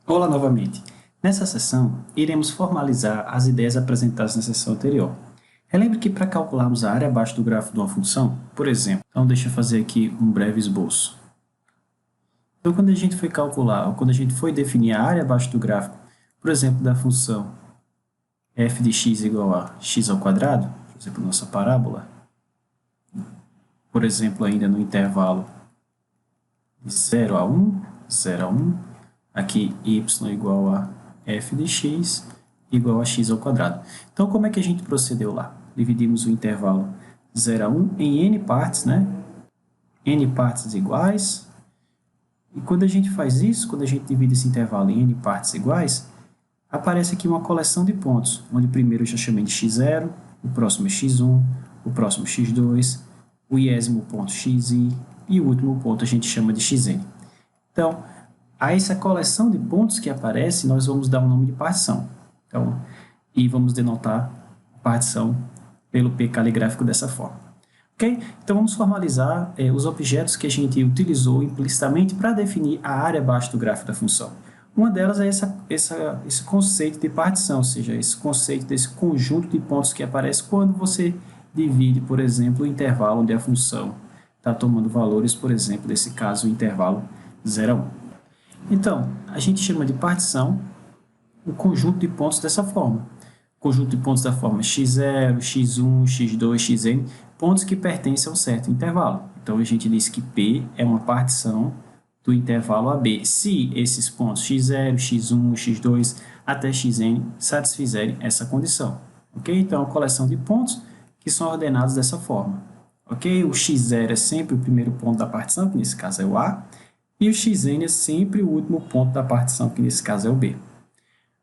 Olá novamente. Nessa sessão, iremos formalizar as ideias apresentadas na sessão anterior. Relembre que para calcularmos a área abaixo do gráfico de uma função, por exemplo, então deixa eu fazer aqui um breve esboço. Então, quando a gente foi calcular, ou quando a gente foi definir a área abaixo do gráfico, por exemplo, da função f de x igual a x ao quadrado, por exemplo, nossa parábola, por exemplo, ainda no intervalo de 0 a 1, 0 a 1, aqui y igual a f de x igual a x ao quadrado. Então, como é que a gente procedeu lá? Dividimos o intervalo 0 a 1 em n partes, né? N partes iguais. E quando a gente faz isso, quando a gente divide esse intervalo em n partes iguais, aparece aqui uma coleção de pontos, onde primeiro eu já chamei de x0, o próximo é x1, o próximo x2, o iésimo ponto xi e o último ponto a gente chama de xn. Então, a essa coleção de pontos que aparece, nós vamos dar um nome de partição. Então, e vamos denotar a partição pelo P caligráfico dessa forma. Ok? Então, vamos formalizar os objetos que a gente utilizou implicitamente para definir a área abaixo do gráfico da função. Uma delas é esse conceito de partição, ou seja, esse conceito desse conjunto de pontos que aparece quando você divide, por exemplo, o intervalo onde a função está tomando valores, por exemplo, nesse caso, o intervalo 0 a 1. Então, a gente chama de partição o conjunto de pontos dessa forma. Conjunto de pontos da forma x0, x1, x2, xn, pontos que pertencem a um certo intervalo. Então, a gente diz que P é uma partição do intervalo AB, se esses pontos x0, x1, x2 até xn satisfizerem essa condição. Ok? Então, é uma coleção de pontos que são ordenados dessa forma. Ok? O x0 é sempre o primeiro ponto da partição, que nesse caso é o A, e o xn é sempre o último ponto da partição, que nesse caso é o B.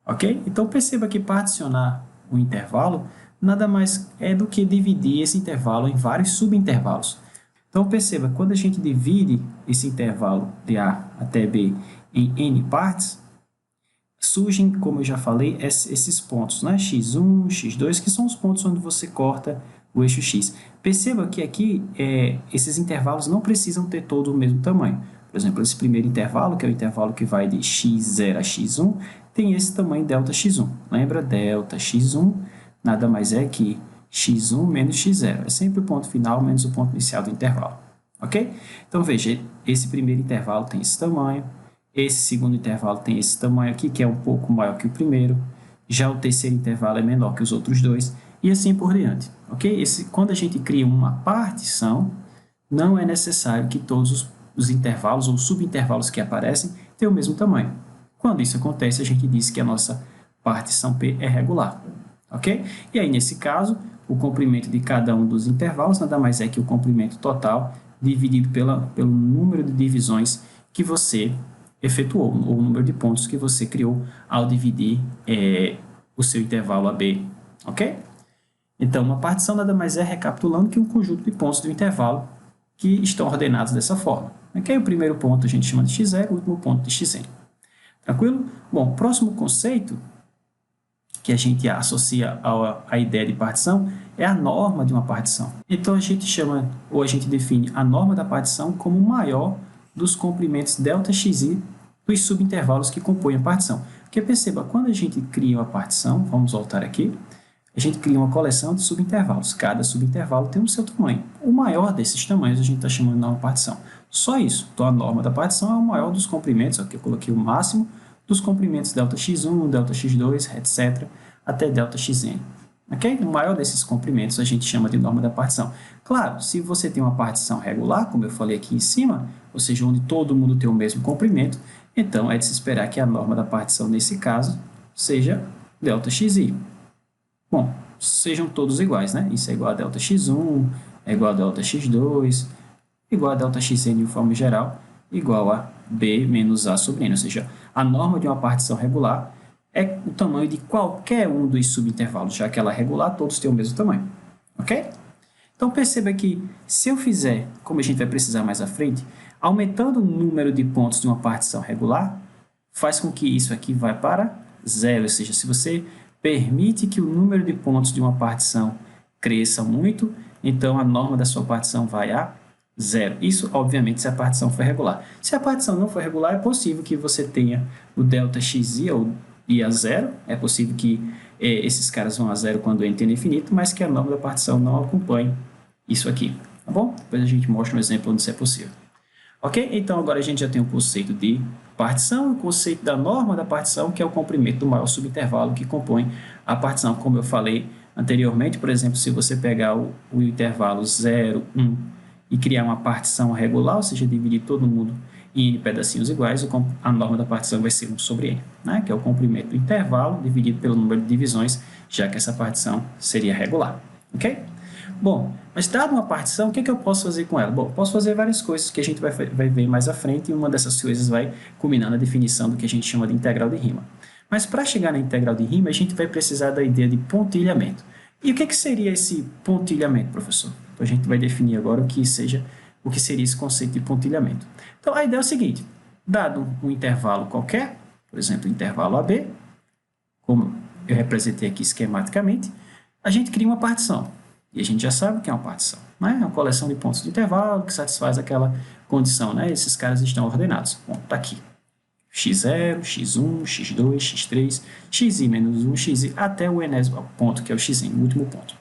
Ok? Então, perceba que particionar o intervalo nada mais é do que dividir esse intervalo em vários subintervalos. Então, perceba, quando a gente divide esse intervalo de A até B em n partes, surgem, como eu já falei, esses pontos, né? x1, x2, que são os pontos onde você corta o eixo x. Perceba que aqui esses intervalos não precisam ter todo o mesmo tamanho. Por exemplo, esse primeiro intervalo, que é o intervalo que vai de x0 a x1, tem esse tamanho ΔX1. Lembra? ΔX1 nada mais é que x1 menos x0. É sempre o ponto final menos o ponto inicial do intervalo. Ok? Então, veja, esse primeiro intervalo tem esse tamanho, esse segundo intervalo tem esse tamanho aqui, que é um pouco maior que o primeiro, já o terceiro intervalo é menor que os outros dois, e assim por diante. Ok? Quando a gente cria uma partição, não é necessário que todos os intervalos ou subintervalos que aparecem tenham o mesmo tamanho. Quando isso acontece, a gente diz que a nossa partição P é regular. Ok? E aí, nesse caso, o comprimento de cada um dos intervalos nada mais é que o comprimento total dividido pelo número de divisões que você efetuou, ou o número de pontos que você criou ao dividir o seu intervalo AB. Ok? Então, uma partição nada mais é, recapitulando, que um conjunto de pontos do intervalo que estão ordenados dessa forma. Ok? O primeiro ponto a gente chama de x0, o último ponto de xn. Tranquilo? Bom, o próximo conceito que a gente associa à ideia de partição é a norma de uma partição. Então, a gente chama, ou a gente define a norma da partição como o maior dos comprimentos ΔXi dos subintervalos que compõem a partição. Porque perceba, quando a gente cria uma partição, vamos voltar aqui, a gente cria uma coleção de subintervalos. Cada subintervalo tem o seu tamanho. O maior desses tamanhos a gente está chamando de norma partição. Só isso. Então, a norma da partição é o maior dos comprimentos, aqui eu coloquei o máximo, dos comprimentos ΔX1, ΔX2, etc., até ΔXn. Okay? O maior desses comprimentos a gente chama de norma da partição. Claro, se você tem uma partição regular, como eu falei aqui em cima, ou seja, onde todo mundo tem o mesmo comprimento, então é de se esperar que a norma da partição, nesse caso, seja ΔXi. Bom, sejam todos iguais, né? Isso é igual a ΔX1, é igual a ΔX2, igual a ΔXn de forma geral, igual a B menos A sobre N, ou seja, a norma de uma partição regular é o tamanho de qualquer um dos subintervalos, já que ela é regular, todos têm o mesmo tamanho, ok? Então, perceba que se eu fizer, como a gente vai precisar mais à frente, aumentando o número de pontos de uma partição regular, faz com que isso aqui vá para zero, ou seja, se você permite que o número de pontos de uma partição cresça muito, então a norma da sua partição vai a zero. Isso, obviamente, se a partição for regular. Se a partição não for regular, é possível que você tenha o delta xi ou i a zero. É possível que esses caras vão a zero quando n tende a infinito, mas que a norma da partição não acompanhe isso aqui. Tá bom? Depois a gente mostra um exemplo onde isso é possível. Ok? Então, agora a gente já tem o conceito de partição e o conceito da norma da partição, que é o comprimento do maior subintervalo que compõe a partição. Como eu falei anteriormente, por exemplo, se você pegar o intervalo 0, 1 e criar uma partição regular, ou seja, dividir todo mundo em n pedacinhos iguais, a norma da partição vai ser 1 sobre n, né? Que é o comprimento do intervalo dividido pelo número de divisões, já que essa partição seria regular. Ok? Bom, mas dado uma partição, o que eu posso fazer com ela? Bom, posso fazer várias coisas que a gente vai ver mais à frente, e uma dessas coisas vai culminar na definição do que a gente chama de integral de rima. Mas para chegar na integral de rima, a gente vai precisar da ideia de pontilhamento. E o que seria esse pontilhamento, professor? Então, a gente vai definir agora o que seria esse conceito de pontilhamento. Então, a ideia é o seguinte: dado um intervalo qualquer, por exemplo, o intervalo AB, como eu representei aqui esquematicamente, a gente cria uma partição. E a gente já sabe o que é uma partição, né? É uma coleção de pontos de intervalo que satisfaz aquela condição, né? Esses caras estão ordenados. Bom, está aqui. x0, x1, x2, x3, xi menos 1, xi, até o enésimo ponto, que é o xi, o último ponto.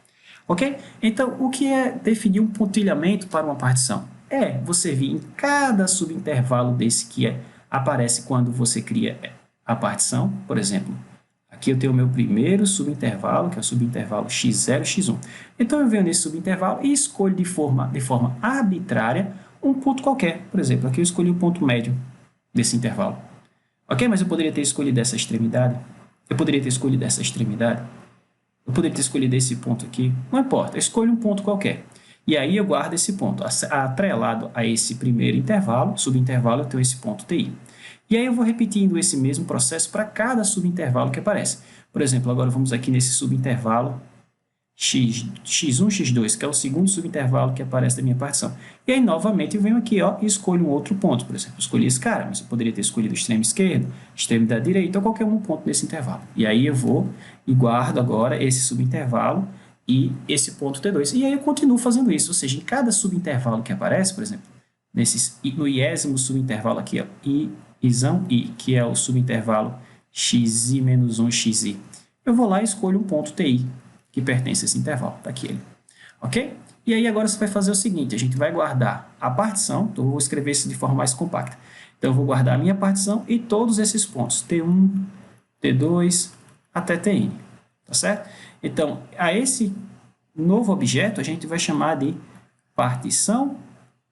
Ok? Então, o que é definir um pontilhamento para uma partição? É você vir em cada subintervalo desse que aparece quando você cria a partição. Por exemplo, aqui eu tenho o meu primeiro subintervalo, que é o subintervalo x0, x1. Então, eu venho nesse subintervalo e escolho de forma arbitrária um ponto qualquer. Por exemplo, aqui eu escolhi o ponto médio desse intervalo. Ok? Mas eu poderia ter escolhido essa extremidade. Eu poderia ter escolhido essa extremidade. Eu poderia ter escolhido esse ponto aqui. Não importa, eu escolho um ponto qualquer. E aí eu guardo esse ponto. Atrelado a esse primeiro intervalo, subintervalo, eu tenho esse ponto TI. E aí eu vou repetindo esse mesmo processo para cada subintervalo que aparece. Por exemplo, agora vamos aqui nesse subintervalo x1, x2, que é o segundo subintervalo que aparece da minha partição. E aí, novamente, eu venho aqui e escolho um outro ponto. Por exemplo, eu escolhi esse cara, mas eu poderia ter escolhido o extremo esquerdo, extremidade direita, ou qualquer um ponto nesse intervalo. E aí eu vou e guardo agora esse subintervalo e esse ponto T2. E aí eu continuo fazendo isso, ou seja, em cada subintervalo que aparece, por exemplo, no iésimo subintervalo aqui, ó, isão I, que é o subintervalo xi menos 1 xi, eu vou lá e escolho um ponto TI, que pertence a esse intervalo, está aqui ele. Ok? E aí agora você vai fazer o seguinte, a gente vai guardar a partição, então eu vou escrever isso de forma mais compacta. Então eu vou guardar a minha partição e todos esses pontos, T1, T2, até Tn, tá certo? Então, a esse novo objeto a gente vai chamar de partição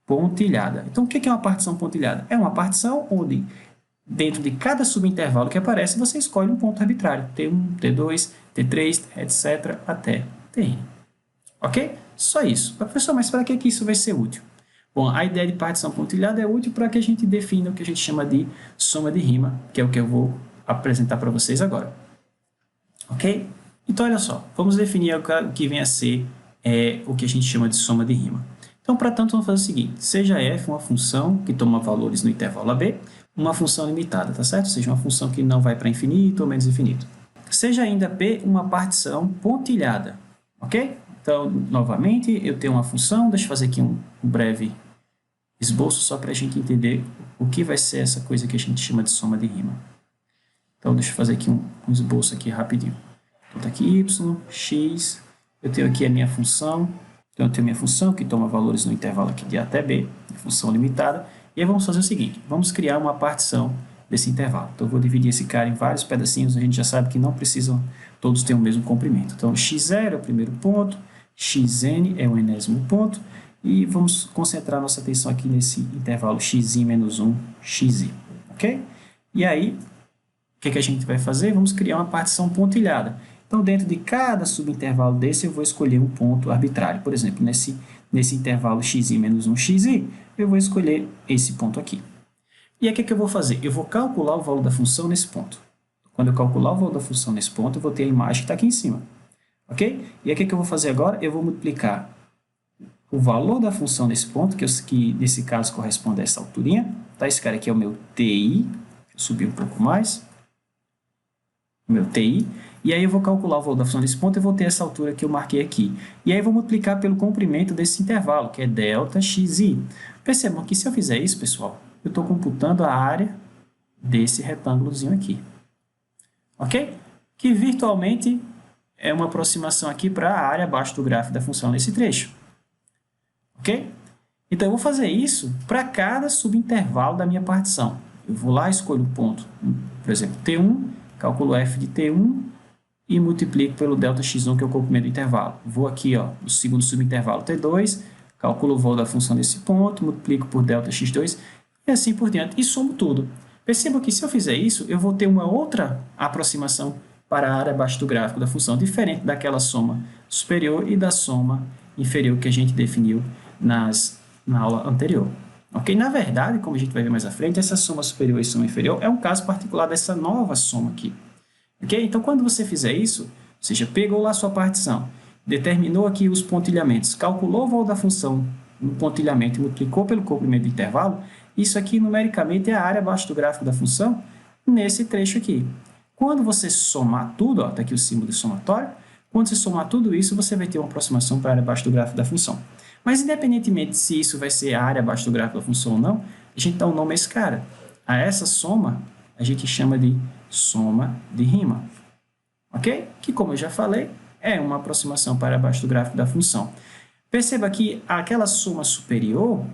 pontilhada. Então, o que é uma partição pontilhada? É uma partição onde, dentro de cada subintervalo que aparece, você escolhe um ponto arbitrário, T1, T2, T3, etc., até Tn. Ok? Só isso. Professor, mas para que isso vai ser útil? Bom, a ideia de partição pontilhada é útil para que a gente defina o que a gente chama de soma de rima, que é o que eu vou apresentar para vocês agora. Ok? Então, olha só, vamos definir o que vem a ser o que a gente chama de soma de rima. Então, para tanto, vamos fazer o seguinte: seja f uma função que toma valores no intervalo AB, uma função limitada, tá certo? Ou seja, uma função que não vai para infinito ou menos infinito. Seja ainda P uma partição pontilhada, ok? Então, novamente, eu tenho uma função, deixa eu fazer aqui um breve esboço só para a gente entender o que vai ser essa coisa que a gente chama de soma de rima. Então, deixa eu fazer aqui um esboço aqui rapidinho. Então, tá aqui y, x, eu tenho aqui a minha função, então eu tenho minha função que toma valores no intervalo aqui de A até B, função limitada, e aí vamos fazer o seguinte, vamos criar uma partição desse intervalo. Então eu vou dividir esse cara em vários pedacinhos, a gente já sabe que não precisam todos ter o mesmo comprimento. Então x0 é o primeiro ponto, xn é o enésimo ponto, e vamos concentrar nossa atenção aqui nesse intervalo xi menos 1, xi, ok? E aí, o que a gente vai fazer? Vamos criar uma partição pontilhada. Então, dentro de cada subintervalo desse, eu vou escolher um ponto arbitrário. Por exemplo, nesse intervalo xi menos 1, xi, eu vou escolher esse ponto aqui. E aí, o que eu vou fazer? Eu vou calcular o valor da função nesse ponto. Quando eu calcular o valor da função nesse ponto, eu vou ter a imagem que está aqui em cima. Ok? E aí, o que eu vou fazer agora? Eu vou multiplicar o valor da função nesse ponto, que nesse caso corresponde a essa alturinha. Tá? Esse cara aqui é o meu TI. Eu subi um pouco mais. O meu TI. E aí eu vou calcular o valor da função desse ponto e vou ter essa altura que eu marquei aqui. E aí eu vou multiplicar pelo comprimento desse intervalo, que é ΔXi. Percebam que se eu fizer isso, pessoal, eu estou computando a área desse retângulozinho aqui. Ok? Que virtualmente é uma aproximação aqui para a área abaixo do gráfico da função nesse trecho. Ok? Então, eu vou fazer isso para cada subintervalo da minha partição. Eu vou lá, escolho um ponto, por exemplo, T1, calculo f de T1 e multiplico pelo ΔX1, que é o comprimento do intervalo. Vou aqui, ó, no segundo subintervalo T2, calculo o valor da função desse ponto, multiplico por ΔX2 e assim por diante, e somo tudo. Perceba que se eu fizer isso, eu vou ter uma outra aproximação para a área abaixo do gráfico da função, diferente daquela soma superior e da soma inferior que a gente definiu na aula anterior. Ok? Na verdade, como a gente vai ver mais à frente, essa soma superior e soma inferior é um caso particular dessa nova soma aqui. Ok? Então, quando você fizer isso, ou seja, pegou lá a sua partição, determinou aqui os pontilhamentos, calculou o valor da função no pontilhamento e multiplicou pelo comprimento do intervalo, isso aqui numericamente é a área abaixo do gráfico da função nesse trecho aqui. Quando você somar tudo, está aqui o símbolo de somatório, quando você somar tudo isso, você vai ter uma aproximação para a área abaixo do gráfico da função. Mas, independentemente se isso vai ser a área abaixo do gráfico da função ou não, a gente dá um nome a esse cara. A essa soma, a gente chama de soma de Riemann. Ok? Que, como eu já falei, é uma aproximação para abaixo do gráfico da função. Perceba que aquela soma superior,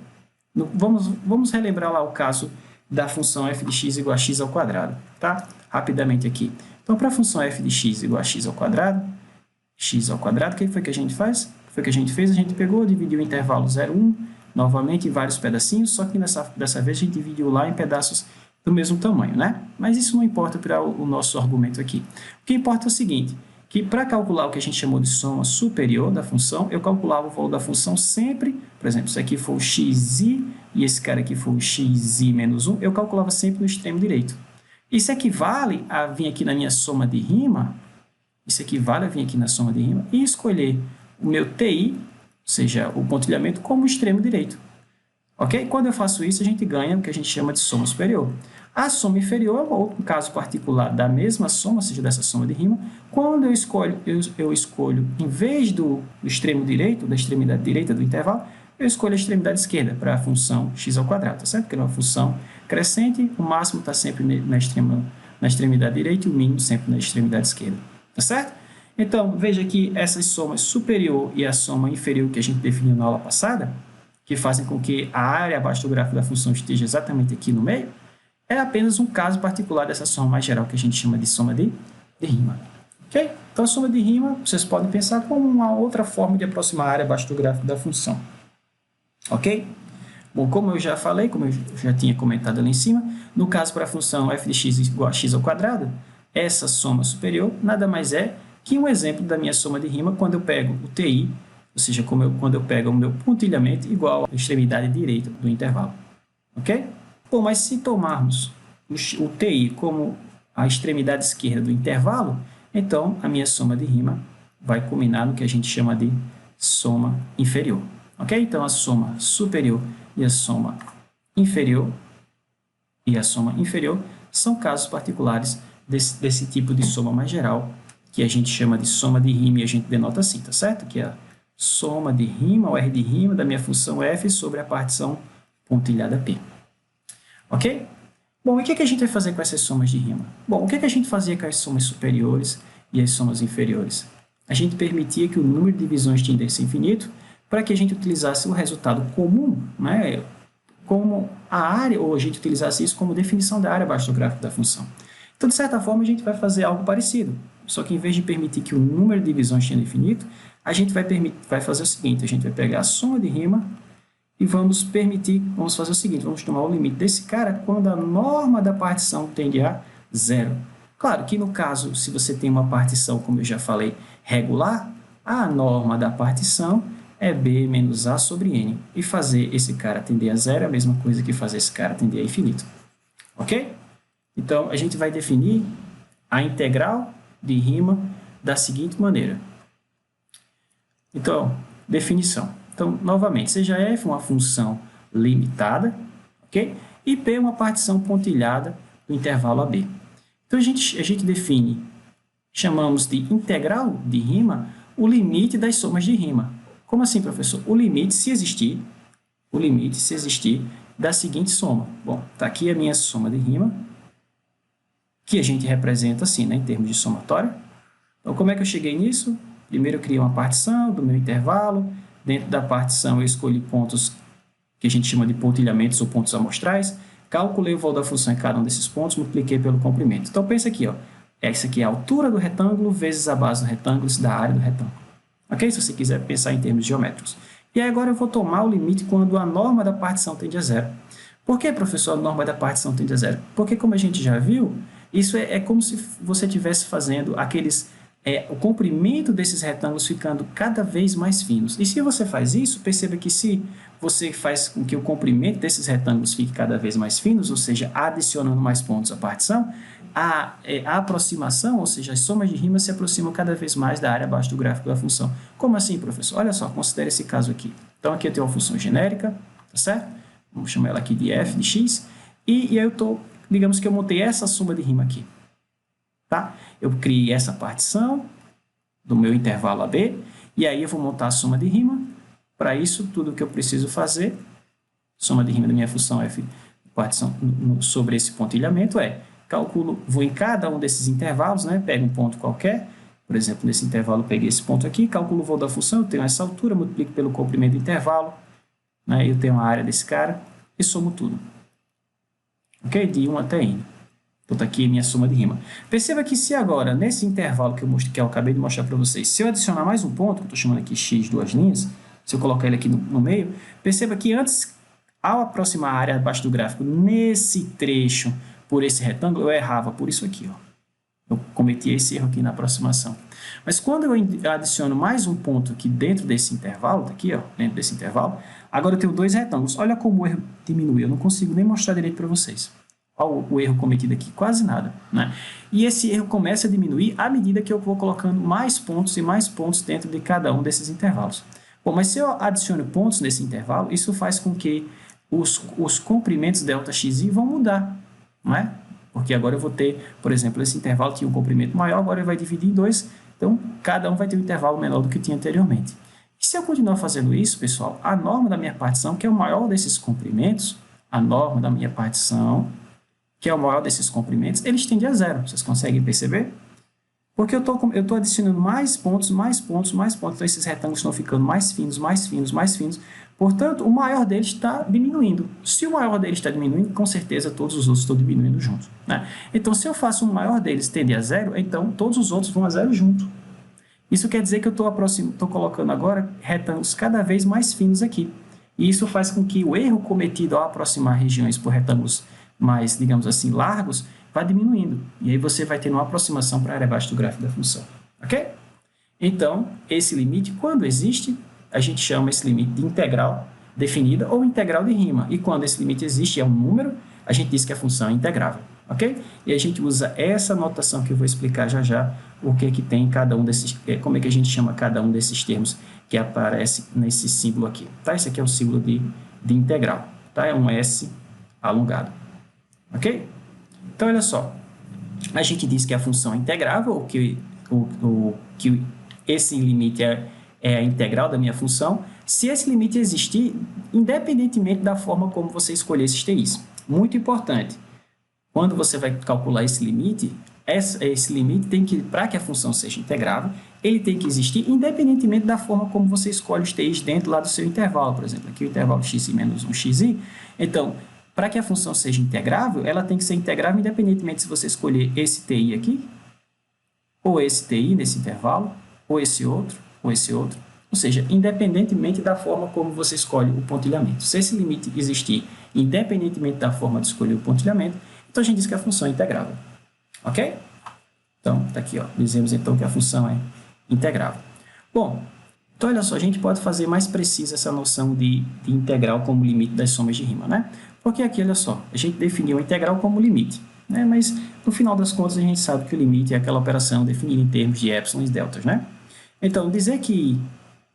vamos relembrar lá o caso da função f de x igual a x ao quadrado, tá? Rapidamente aqui. Então, para a função f de x igual a x ao quadrado, o que foi que a gente faz? O que a gente fez? A gente pegou, dividiu o intervalo 0, 1, novamente em vários pedacinhos, só que dessa vez a gente dividiu lá em pedaços do mesmo tamanho, né? Mas isso não importa para o nosso argumento aqui. O que importa é o seguinte, que para calcular o que a gente chamou de soma superior da função, eu calculava o valor da função sempre, por exemplo, se aqui for o xi e esse cara aqui for o xi menos 1, eu calculava sempre no extremo direito. Isso equivale a vir aqui na minha soma de Riemann, e escolher o meu TI, ou seja, o pontilhamento, como extremo direito. Ok? Quando eu faço isso, a gente ganha o que a gente chama de soma superior. A soma inferior é outro caso particular da mesma soma, ou seja, dessa soma de Riemann. Quando eu escolho, em vez do extremo direito, da extremidade direita do intervalo, eu escolho a extremidade esquerda para a função x ao quadrado, tá certo? Porque é uma função crescente, o máximo está sempre na extremidade direita e o mínimo sempre na extremidade esquerda, tá certo? Então, veja que essas somas superior e a soma inferior que a gente definiu na aula passada, que fazem com que a área abaixo do gráfico da função esteja exatamente aqui no meio, é apenas um caso particular dessa soma mais geral que a gente chama de soma de Riemann. Ok? Então, a soma de Riemann, vocês podem pensar como uma outra forma de aproximar a área abaixo do gráfico da função. Ok? Bom, como eu já falei, como eu já tinha comentado ali em cima, no caso para a função f de x igual a x ao quadrado, essa soma superior nada mais é que um exemplo da minha soma de Riemann quando eu pego o TI, ou seja, quando eu pego o meu pontilhamento igual à extremidade direita do intervalo. Ok? Bom, mas se tomarmos o TI como a extremidade esquerda do intervalo, então a minha soma de Riemann vai culminar no que a gente chama de soma inferior. Ok? Então a soma superior e a soma inferior são casos particulares desse tipo de soma mais geral, que a gente chama de soma de Riemann e a gente denota assim, tá certo? Que é a soma de Riemann, o R de Riemann da minha função f sobre a partição pontilhada P. Ok? Bom, e o que a gente vai fazer com essas somas de Riemann? Bom, o que a gente fazia com as somas superiores e as somas inferiores? A gente permitia que o número de divisões tendesse a infinito para que a gente utilizasse o resultado comum, né, como a área, ou a gente utilizasse isso como definição da área abaixo do gráfico da função. Então, de certa forma, a gente vai fazer algo parecido. Só que, em vez de permitir que o número de divisões tenda infinito, a gente vai fazer o seguinte, a gente vai pegar a soma de Riemann e vamos fazer o seguinte, vamos tomar o limite desse cara quando a norma da partição tende a zero. Claro que, no caso, se você tem uma partição, como eu já falei, regular, a norma da partição é B menos A sobre N. E fazer esse cara tender a zero é a mesma coisa que fazer esse cara tender a infinito. Ok? Então, a gente vai definir a integral de Riemann da seguinte maneira. Então, definição. Então, novamente, seja f uma função limitada, ok? E P uma partição pontilhada do intervalo AB. Então, a gente define chamamos de integral de rima o limite das somas de rima. Como assim, professor? O limite, se existir, da seguinte soma. Bom, está aqui a minha soma de rima, que a gente representa assim, né, em termos de somatório. Então, como é que eu cheguei nisso? Primeiro eu criei uma partição do meu intervalo. Dentro da partição eu escolhi pontos que a gente chama de pontilhamentos ou pontos amostrais. Calculei o valor da função em cada um desses pontos, multipliquei pelo comprimento. Então, pensa aqui, ó. Essa aqui é a altura do retângulo vezes a base do retângulo, isso dá a área do retângulo. Ok? Se você quiser pensar em termos geométricos. E aí agora eu vou tomar o limite quando a norma da partição tende a zero. Por que, professor, a norma da partição tende a zero? Porque, como a gente já viu, isso é como se você estivesse fazendo o comprimento desses retângulos ficando cada vez mais finos. E se você faz isso, perceba que se você faz com que o comprimento desses retângulos fique cada vez mais finos, ou seja, adicionando mais pontos à partição, a aproximação, ou seja, as somas de rima se aproximam cada vez mais da área abaixo do gráfico da função. Como assim, professor? Olha só, considere esse caso aqui. Então, aqui eu tenho uma função genérica, tá certo? Vamos chamar ela aqui de f de x. E aí digamos que eu montei essa soma de rima aqui. Tá? Eu criei essa partição do meu intervalo AB, e aí eu vou montar a soma de rima. Para isso, tudo que eu preciso fazer, soma de rima da minha função f partição sobre esse pontilhamento vou em cada um desses intervalos, né? Pego um ponto qualquer, por exemplo, nesse intervalo eu peguei esse ponto aqui, calculo o valor da função, eu tenho essa altura, multiplico pelo comprimento do intervalo, né? Eu tenho a área desse cara e somo tudo. Ok? De 1 até n. Então, está aqui a minha soma de rima. Perceba que se agora, nesse intervalo que eu acabei de mostrar para vocês, se eu adicionar mais um ponto, que eu estou chamando aqui x duas linhas, se eu colocar ele aqui no meio, perceba que antes, ao aproximar a área abaixo do gráfico, nesse trecho, por esse retângulo, eu errava por isso aqui. Ó. Eu cometi esse erro aqui na aproximação. Mas quando eu adiciono mais um ponto aqui dentro desse intervalo, tá aqui, ó, dentro desse intervalo, agora eu tenho dois retângulos. Olha como o erro diminui. Eu não consigo nem mostrar direito para vocês. Olha o erro cometido aqui, quase nada. Né? E esse erro começa a diminuir à medida que eu vou colocando mais pontos e mais pontos dentro de cada um desses intervalos. Bom, mas se eu adiciono pontos nesse intervalo, isso faz com que os comprimentos ΔXi vão mudar. Não é? Porque agora eu vou ter, por exemplo, esse intervalo tinha um comprimento maior, agora ele vai dividir em dois, então cada um vai ter um intervalo menor do que tinha anteriormente. E se eu continuar fazendo isso, pessoal, a norma da minha partição, que é o maior desses comprimentos, a norma da minha partição, que é o maior desses comprimentos, eles tendem a zero. Vocês conseguem perceber? Porque eu estou adicionando mais pontos, mais pontos, mais pontos. Então, esses retângulos estão ficando mais finos, mais finos, mais finos. Portanto, o maior deles está diminuindo. Se o maior deles está diminuindo, com certeza todos os outros estão diminuindo junto. Né? Então, se eu faço um maior deles tender a zero, então todos os outros vão a zero junto. Isso quer dizer que eu estou colocando agora retângulos cada vez mais finos aqui. E isso faz com que o erro cometido ao aproximar regiões por retângulos mais, digamos assim, largos, vá diminuindo. E aí você vai ter uma aproximação para a área abaixo do gráfico da função. Ok? Então, esse limite, quando existe, a gente chama esse limite de integral definida ou integral de rima. E quando esse limite existe, é um número, a gente diz que a função é integrável. Ok? E a gente usa essa notação que eu vou explicar já já, o que tem em cada um desses, como é que a gente chama cada um desses termos que aparece nesse símbolo aqui. Tá? Esse aqui é o símbolo de integral. Tá? É um S alongado. Ok? Então, olha só. A gente diz que a função é integrável, ou que esse limite é a integral da minha função, se esse limite existir, independentemente da forma como você escolher esses TIs. Muito importante. Quando você vai calcular esse limite tem que, para que a função seja integrável, ele tem que existir independentemente da forma como você escolhe os TIs dentro lá do seu intervalo. Por exemplo, aqui o intervalo xi menos 1xi. Então, para que a função seja integrável, ela tem que ser integrável independentemente se você escolher esse TI aqui, ou esse TI nesse intervalo, ou esse outro, ou esse outro. Ou seja, independentemente da forma como você escolhe o pontilhamento. Se esse limite existir independentemente da forma de escolher o pontilhamento, então a gente diz que a função é integrável. Ok? Então, está aqui, ó. Dizemos então que a função é integrável. Bom, então olha só, a gente pode fazer mais precisa essa noção de integral como limite das somas de rima, né? Porque aqui, olha só, a gente definiu a integral como limite, né? Mas no final das contas a gente sabe que o limite é aquela operação definida em termos de épsilon e deltas, né? Então, dizer que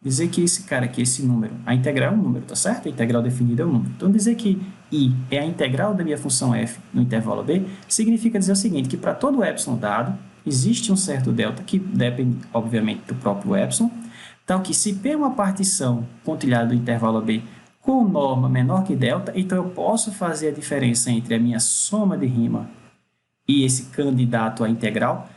esse cara aqui, esse número, a integral é um número, tá certo? A integral definida é um número. Então, dizer que I é a integral da minha função f no intervalo b, significa dizer o seguinte, que para todo epsilon dado, existe um certo delta que depende, obviamente, do próprio epsilon, tal que se P é uma partição pontilhada do intervalo AB com norma menor que delta, então eu posso fazer a diferença entre a minha soma de rima e esse candidato à integral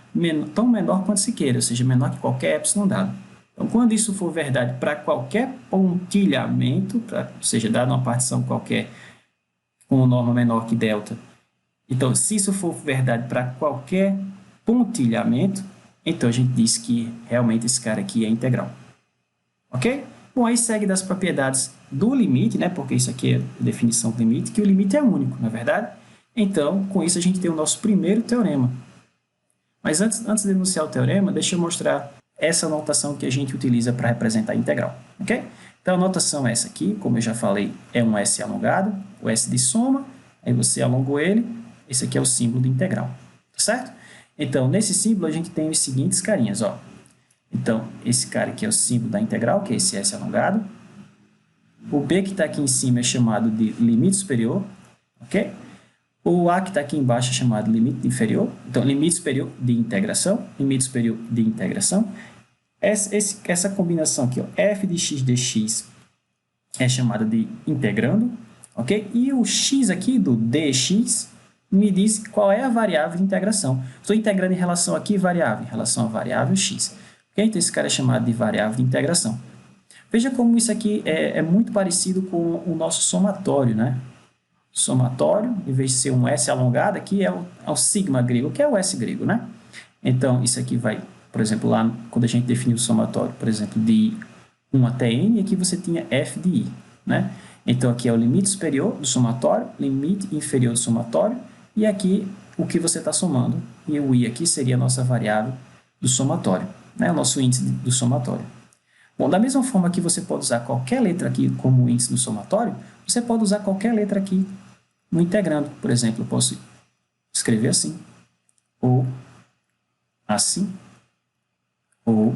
tão menor quanto se queira, ou seja, menor que qualquer epsilon dado. Então, quando isso for verdade para qualquer pontilhamento, ou seja, dado uma partição qualquer com norma menor que delta, então, se isso for verdade para qualquer pontilhamento, então a gente diz que realmente esse cara aqui é integral. Ok? Bom, aí segue das propriedades do limite, né? Porque isso aqui é a definição do limite, que o limite é único, não é verdade? Então, com isso a gente tem o nosso primeiro teorema. Mas antes de enunciar o teorema, deixa eu mostrar essa notação que a gente utiliza para representar a integral. Ok? Então, a notação é essa aqui, como eu já falei, é um S alongado, o S de soma, aí você alongou ele, esse aqui é o símbolo de integral, tá certo? Então, nesse símbolo a gente tem os seguintes carinhas, ó. Então, esse cara aqui é o símbolo da integral, que é esse S alongado. O B que está aqui em cima é chamado de limite superior, ok? O A que está aqui embaixo é chamado de limite inferior. Então, limite superior de integração, limite superior de integração. Essa combinação aqui, ó, f de x dx, é chamada de integrando, ok? E o x aqui do dx me diz qual é a variável de integração. Estou integrando em relação a que variável? Em relação à variável x. Okay? Então, esse cara é chamado de variável de integração. Veja como isso aqui é muito parecido com o nosso somatório, né? Somatório, em vez de ser um S alongado, aqui é o sigma grego, que é o S grego, né? Então, isso aqui vai, por exemplo, lá quando a gente definiu o somatório, por exemplo, de 1 até n, aqui você tinha f de i, né? Então, aqui é o limite superior do somatório, limite inferior do somatório, e aqui o que você está somando, e o i aqui seria a nossa variável do somatório, né? O nosso índice do somatório. Bom, da mesma forma que você pode usar qualquer letra aqui como índice no somatório, você pode usar qualquer letra aqui no integrando. Por exemplo, eu posso escrever assim, ou assim, ou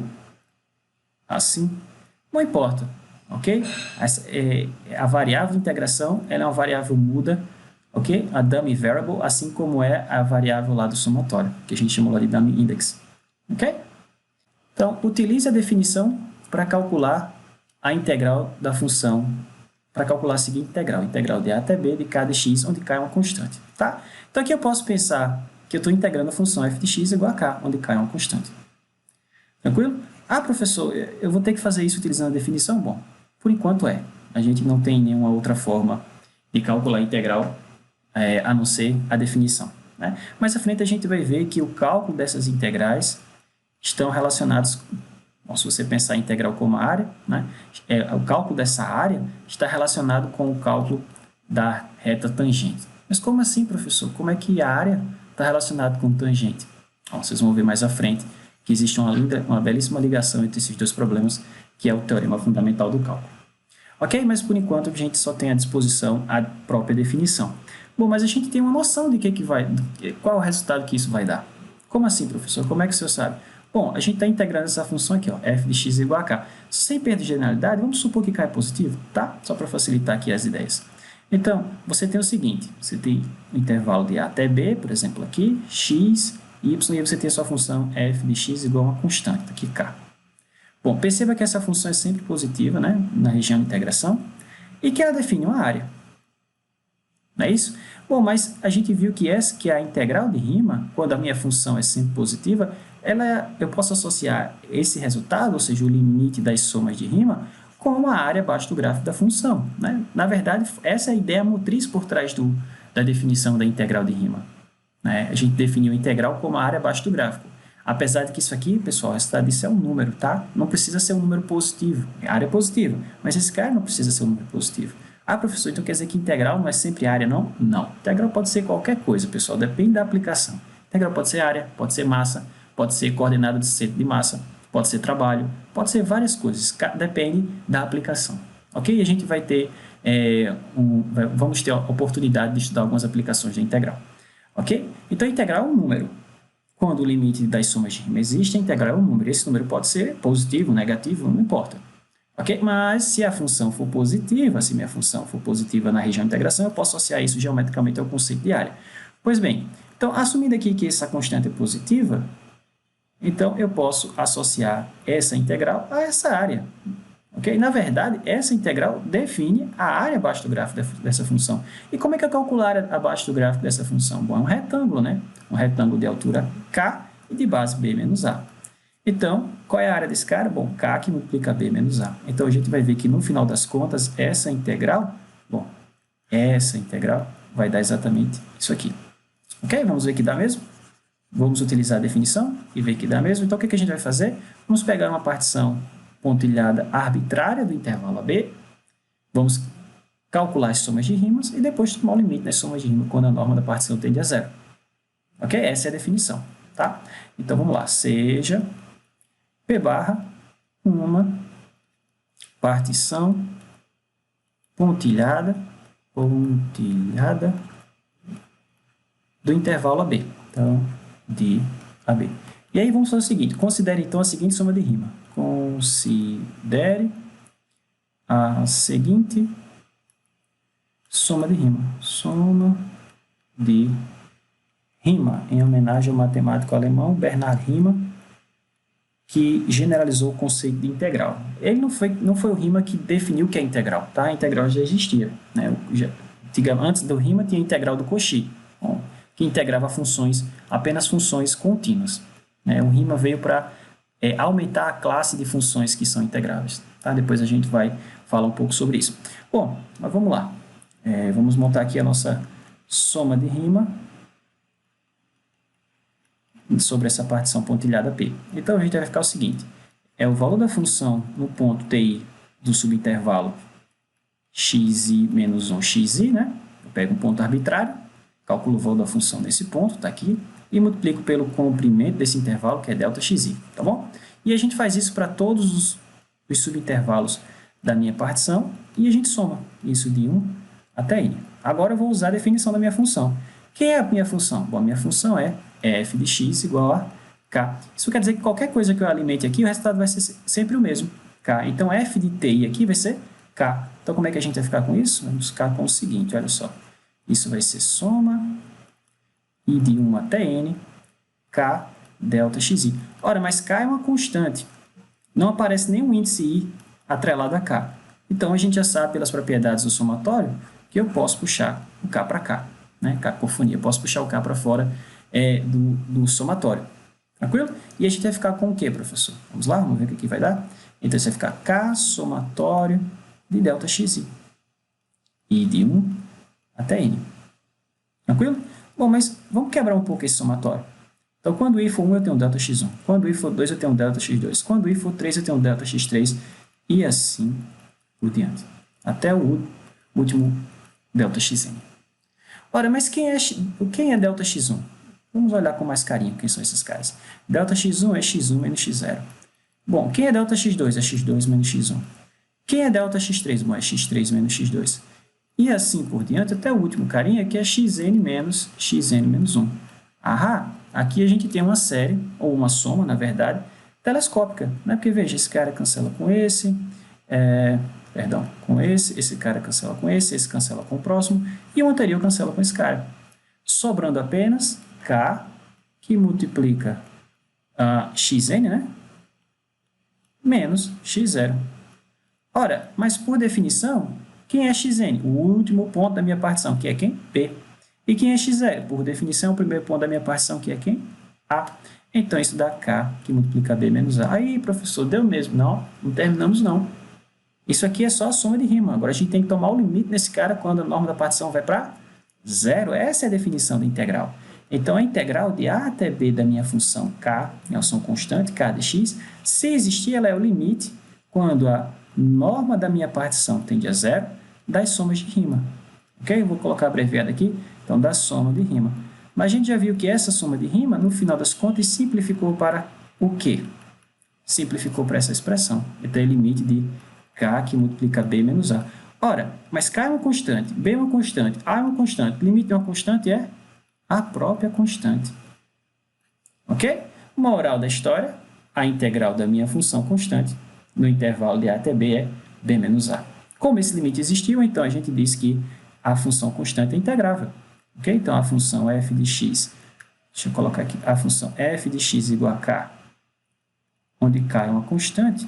assim, não importa, ok? A variável de integração ela é uma variável muda, ok? A dummy variable, assim como é a variável lá do somatório, que a gente chamou lá de dummy index, ok? Então, utilize a definição para calcular a integral da função, para calcular a seguinte integral, integral de a até b de k de x, onde k é uma constante, tá? Então, aqui eu posso pensar que eu estou integrando a função f de x igual a k, onde k é uma constante. Tranquilo? Ah, professor, eu vou ter que fazer isso utilizando a definição? Bom, por enquanto é. A gente não tem nenhuma outra forma de calcular a integral a não ser a definição, né? Mais à frente a gente vai ver que o cálculo dessas integrais estão relacionados. Bom, se você pensar em integral como área, né, o cálculo dessa área está relacionado com o cálculo da reta tangente. Mas como assim, professor? Como é que a área está relacionada com tangente? Bom, vocês vão ver mais à frente que existe uma belíssima ligação entre esses dois problemas, que é o teorema fundamental do cálculo. Ok? Mas por enquanto a gente só tem à disposição a própria definição. Bom, mas a gente tem uma noção de qual é o resultado que isso vai dar. Como assim, professor? Como é que o senhor sabe? Bom, a gente está integrando essa função aqui, ó, f de x igual a k. Sem perda de generalidade, vamos supor que k é positivo, tá? Só para facilitar aqui as ideias. Então, você tem o seguinte, você tem o intervalo de a até b, por exemplo, aqui, x, y, e aí você tem a sua função f de x igual a uma constante, aqui k. Bom, perceba que essa função é sempre positiva, né, na região de integração, e que ela define uma área. Não é isso? Bom, mas a gente viu que a integral de rima, quando a minha função é sempre positiva, eu posso associar esse resultado, ou seja, o limite das somas de rima, com uma área abaixo do gráfico da função, né? Na verdade, essa é a ideia motriz por trás da definição da integral de rima, né? A gente definiu a integral como a área abaixo do gráfico. Apesar de que isso aqui, pessoal, o resultado disso é um número, tá? Não precisa ser um número positivo, é área positiva, mas esse cara não precisa ser um número positivo. Ah, professor, então quer dizer que integral não é sempre área, não? Não. Integral pode ser qualquer coisa, pessoal, depende da aplicação. Integral pode ser área, pode ser massa, pode ser coordenada de centro de massa, pode ser trabalho, pode ser várias coisas, depende da aplicação. Ok? E a gente vai ter, vamos ter a oportunidade de estudar algumas aplicações da integral. Ok? Então, a integral é um número. Quando o limite das somas de rima existe, a integral é um número. Esse número pode ser positivo, negativo, não importa. Ok? Mas se a função for positiva, se minha função for positiva na região de integração, eu posso associar isso geometricamente ao conceito de área. Pois bem, então, assumindo aqui que essa constante é positiva, Então, eu posso associar essa integral a essa área. Okay? Na verdade, essa integral define a área abaixo do gráfico dessa função. E como é que eu calculo a área abaixo do gráfico dessa função? Bom, é um retângulo, né? Um retângulo de altura k e de base b menos a. Então, qual é a área desse cara? Bom, k que multiplica b menos a. Então, a gente vai ver que no final das contas, essa integral vai dar exatamente isso aqui. Ok? Vamos ver que dá mesmo? Vamos utilizar a definição e ver que dá mesmo. Então, o que a gente vai fazer? Vamos pegar uma partição pontilhada arbitrária do intervalo AB, vamos calcular as somas de rimas e depois tomar o limite nas somas de rima quando a norma da partição tende a zero. Ok? Essa é a definição. Tá? Então, vamos lá. Seja P barra uma partição pontilhada do intervalo AB. Então, de AB. E aí vamos fazer o seguinte, considere então a seguinte soma de rima. Considere a seguinte soma de rima. Soma de rima, em homenagem ao matemático alemão Bernhard Riemann, que generalizou o conceito de integral. Ele não foi o Riemann que definiu o que é integral, tá? A integral já existia, né? Antes do Riemann tinha a integral do Cauchy, que integrava apenas funções contínuas. Né? O Riemann veio para aumentar a classe de funções que são integráveis. Tá? Depois a gente vai falar um pouco sobre isso. Bom, mas vamos lá. Vamos montar aqui a nossa soma de Riemann sobre essa partição pontilhada P. Então, a gente vai ficar o seguinte. É o valor da função no ponto TI do subintervalo xi menos 1 xi, né? Eu pego um ponto arbitrário, calculo o valor da função nesse ponto, está aqui, e multiplico pelo comprimento desse intervalo, que é ΔXi, tá bom? E a gente faz isso para todos os subintervalos da minha partição, e a gente soma isso de 1 até n. Agora eu vou usar a definição da minha função. Quem é a minha função? Bom, a minha função é f de x igual a k. Isso quer dizer que qualquer coisa que eu alimente aqui, o resultado vai ser sempre o mesmo, k. Então, f de ti aqui vai ser k. Então, como é que a gente vai ficar com isso? Vamos ficar com o seguinte, olha só. Isso vai ser soma i de 1 até n, k ΔXi. Ora, mas k é uma constante. Não aparece nenhum índice i atrelado a k. Então, a gente já sabe pelas propriedades do somatório que eu posso puxar o k para cá. Né? Cacofonia. Eu posso puxar o k para fora do somatório. Tranquilo? E a gente vai ficar com o quê, professor? Vamos lá? Vamos ver o que vai dar? Então, isso vai ficar k somatório de ΔXi. I de 1 até n. Tranquilo? Bom, mas vamos quebrar um pouco esse somatório. Então, quando i for 1, eu tenho um ΔX1. Quando i for 2, eu tenho um ΔX2. Quando i for 3, eu tenho um ΔX3. E assim por diante. Até o último ΔXn. Ora, mas quem é ΔX1? Vamos olhar com mais carinho quem são esses caras. ΔX1 é x1 menos x0. Bom, quem é ΔX2? É x2 menos x1. Quem é ΔX3? Bom, é x3 menos x2. E assim por diante, até o último carinha, que é xn menos 1. Ahá, aqui a gente tem uma série, ou uma soma, na verdade, telescópica. Né? Porque, veja, esse cara cancela com esse, com esse cara cancela com esse cancela com o próximo, e o anterior cancela com esse cara. Sobrando apenas k, que multiplica xn, né? Menos x0. Ora, mas por definição, quem é xn? O último ponto da minha partição, que é quem? P. E quem é x0? Por definição, o primeiro ponto da minha partição, que é quem? A. Então, isso dá k, que multiplica b menos a. Aí, professor, deu mesmo? Não, não terminamos não. Isso aqui é só a soma de rima. Agora, a gente tem que tomar o limite nesse cara quando a norma da partição vai para zero. Essa é a definição da integral. Então, a integral de a até b da minha função k, é uma função constante, k de x, se existir, ela é o limite quando a norma da minha partição tende a zero das somas de rima. Ok? Eu vou colocar abreviado aqui. Então, da soma de rima. Mas a gente já viu que essa soma de rima, no final das contas, simplificou para o quê? Simplificou para essa expressão. Então, é o limite de k que multiplica b menos a. Ora, mas k é uma constante, b é uma constante, a é uma constante. O limite de uma constante é a própria constante. Ok? Moral da história, a integral da minha função constante no intervalo de a até b é b menos a. Como esse limite existiu, então a gente diz que a função constante é integrável. Ok? Então, a função f de x, deixa eu colocar aqui, a função f de x igual a k onde cai uma constante,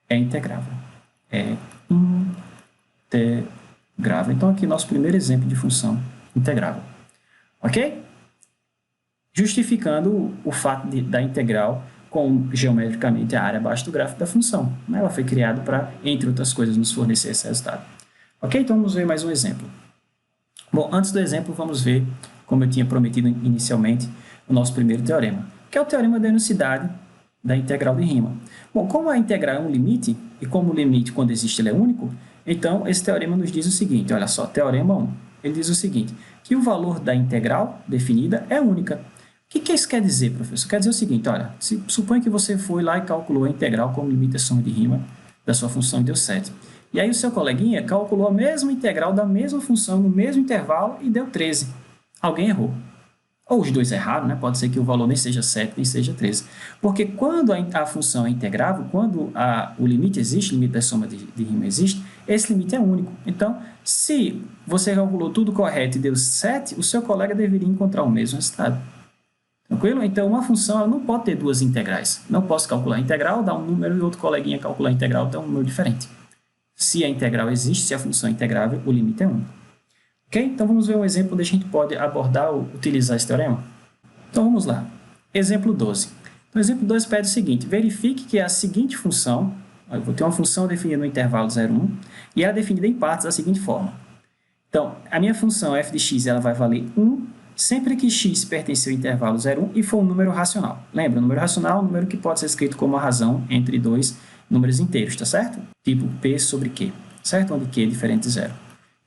é integrável. É integrável. Então, aqui nosso primeiro exemplo de função integrável. Ok? Justificando o fato da integral com, geometricamente, a área abaixo do gráfico da função. Ela foi criada para, entre outras coisas, nos fornecer esse resultado. Ok? Então, vamos ver mais um exemplo. Bom, antes do exemplo, vamos ver, como eu tinha prometido inicialmente, o nosso primeiro teorema, que é o teorema da unicidade da integral de Riemann. Bom, como a integral é um limite, e como o limite, quando existe, ele é único, então esse teorema nos diz o seguinte, olha só, teorema 1, ele diz o seguinte, que o valor da integral definida é única. O que isso quer dizer, professor? Quer dizer o seguinte, olha, suponha que você foi lá e calculou a integral como limite da soma de Riemann da sua função e deu 7. E aí o seu coleguinha calculou a mesma integral da mesma função no mesmo intervalo e deu 13. Alguém errou. Ou os dois erraram, né? Pode ser que o valor nem seja 7, nem seja 13. Porque quando a função é integrável, quando o limite existe, o limite da soma de Riemann existe, esse limite é único. Então, se você calculou tudo correto e deu 7, o seu colega deveria encontrar o mesmo resultado. Tranquilo? Então, uma função ela não pode ter duas integrais. Não posso calcular a integral, dar um número, e outro coleguinha calcular a integral, dar um número diferente. Se a integral existe, se a função é integrável, o limite é único. Ok? Então, vamos ver um exemplo onde a gente pode abordar ou utilizar esse teorema. Então, vamos lá. Exemplo 12. Então, exemplo 12 pede o seguinte, verifique que a seguinte função, eu vou ter uma função definida no intervalo 0, 1, e ela é definida em partes da seguinte forma. Então, a minha função f de x ela vai valer 1 sempre que x pertencer ao intervalo 0, 1 e for um número racional. Lembra, o número racional é um número que pode ser escrito como a razão entre dois números inteiros, tá certo? Tipo p sobre q, certo? Onde q é diferente de 0.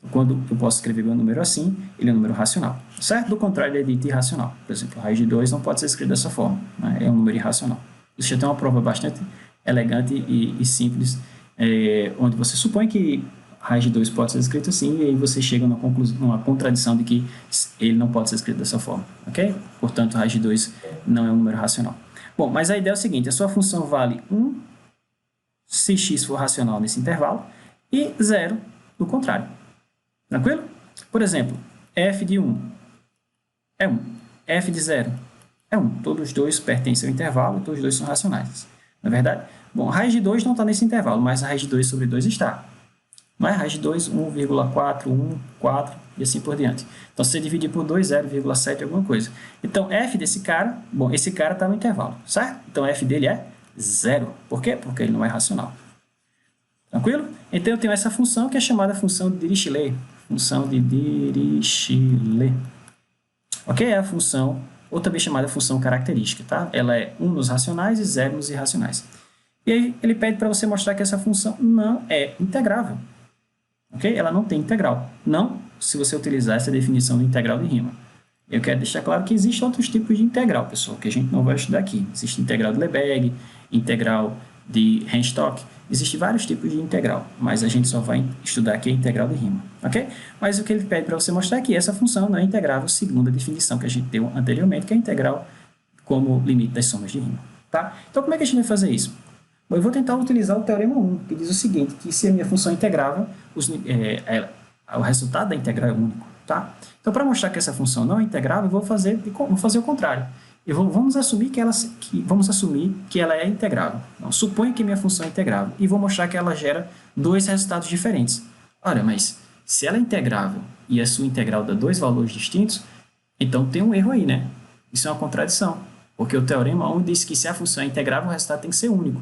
Quando eu posso escrever meu número assim, ele é um número racional, certo? Do contrário, ele é dito irracional. Por exemplo, a raiz de 2 não pode ser escrito dessa forma, né? É um número irracional. Isso já tem uma prova bastante elegante e simples, onde você supõe que raiz de 2 pode ser escrito assim, e aí você chega numa contradição de que ele não pode ser escrito dessa forma, ok? Portanto, raiz de 2 não é um número racional. Bom, mas a ideia é o seguinte, a sua função vale 1 se x for racional nesse intervalo e 0 no contrário. Tranquilo? Por exemplo, f de 1 é 1, f de 0 é 1. Todos os dois pertencem ao intervalo e todos os dois são racionais. Não é verdade? Bom, raiz de 2 não está nesse intervalo, mas a raiz de 2 sobre 2 está. Mas raiz de 2, 1,4, 1, 4 e assim por diante. Então, se você dividir por 2, 0,7 alguma coisa. Então, f desse cara, bom, esse cara está no intervalo, certo? Então, f dele é 0. Por quê? Porque ele não é racional. Tranquilo? Então, eu tenho essa função que é chamada função de Dirichlet. Função de Dirichlet. Ok? É a função, ou também chamada função característica, tá? Ela é 1 nos racionais e 0 nos irracionais. E aí, ele pede para você mostrar que essa função não é integrável. Ok? Ela não tem integral. Não se você utilizar essa definição de integral de Riemann. Eu quero deixar claro que existem outros tipos de integral, pessoal, que a gente não vai estudar aqui. Existe integral de Lebesgue, integral de Henstock, existem vários tipos de integral, mas a gente só vai estudar aqui a integral de Riemann, ok? Mas o que ele pede para você mostrar é que essa função não é integrável segundo a definição que a gente deu anteriormente, que é integral como limite das somas de Riemann, tá? Então, como é que a gente vai fazer isso? Bom, eu vou tentar utilizar o teorema 1, que diz o seguinte, que se a minha função é integrável, o resultado da integral é único, tá? Então, para mostrar que essa função não é integrável, eu vou fazer o contrário. Vamos assumir que ela é integrável. Então, suponha que minha função é integrável e vou mostrar que ela gera dois resultados diferentes. Olha, mas se ela é integrável e a sua integral dá dois valores distintos, então tem um erro aí, né? Isso é uma contradição, porque o teorema 1 diz que se a função é integrável, o resultado tem que ser único.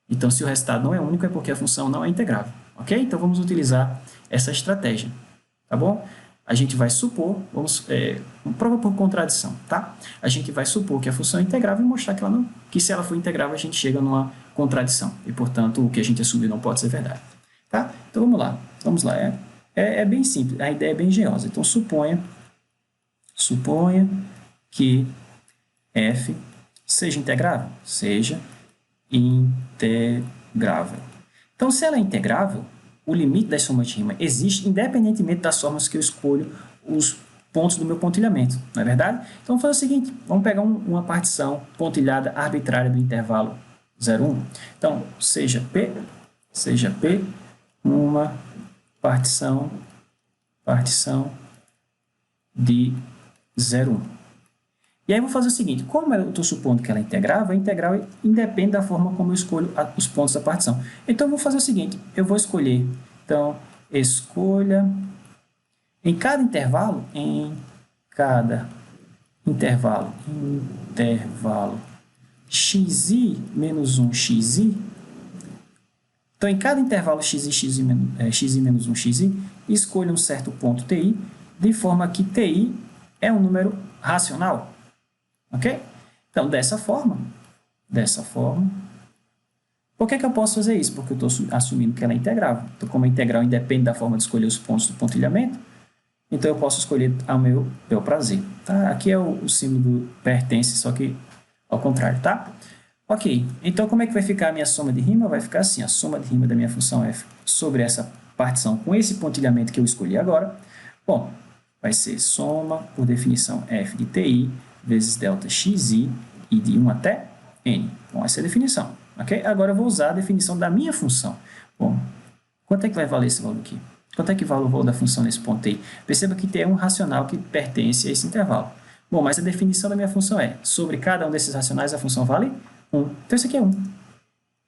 Então, se o resultado não é único, é porque a função não é integrável. Ok? Então, vamos utilizar essa estratégia. Tá bom? A gente vai supor, prova por contradição, tá? A gente vai supor que a função é integrável e mostrar que se ela for integrável, a gente chega numa contradição. E, portanto, o que a gente assumiu não pode ser verdade. Tá? Então, vamos lá. Vamos lá. É bem simples, a ideia é bem engenhosa. Então, suponha que f seja integrável. Seja integrável. Então, se ela é integrável, o limite das somas de Riemann existe independentemente das formas que eu escolho os pontos do meu pontilhamento, não é verdade? Então, vamos fazer o seguinte, vamos pegar uma partição pontilhada arbitrária do intervalo 0, 1. Então, seja P uma partição de 0, 1. E aí eu vou fazer o seguinte, como eu estou supondo que ela é integrável, a integral independe da forma como eu escolho os pontos da partição. Então eu vou fazer o seguinte, eu vou escolher, então, escolha em cada intervalo, intervalo xi menos 1 xi, então em cada intervalo xi menos 1 xi, escolha um certo ponto ti, de forma que ti é um número racional. Ok? Então, dessa forma, por que eu posso fazer isso? Porque eu estou assumindo que ela é integrável. Então, como a integral independe da forma de escolher os pontos do pontilhamento, então eu posso escolher ao meu bel prazer. Tá? Aqui é o símbolo do pertence, só que ao contrário, tá? Ok, então como é que vai ficar a minha soma de rima? Vai ficar assim, a soma de rima da minha função f sobre essa partição com esse pontilhamento que eu escolhi agora. Bom, vai ser soma, por definição, f de ti vezes delta xi e de 1 até n. Bom, essa é a definição. Ok? Agora eu vou usar a definição da minha função. Bom, quanto é que vai valer esse valor aqui? Quanto é que vale o valor da função nesse ponto aí? Perceba que t é um racional que pertence a esse intervalo. Bom, mas a definição da minha função é, sobre cada um desses racionais a função vale 1. Então isso aqui é 1.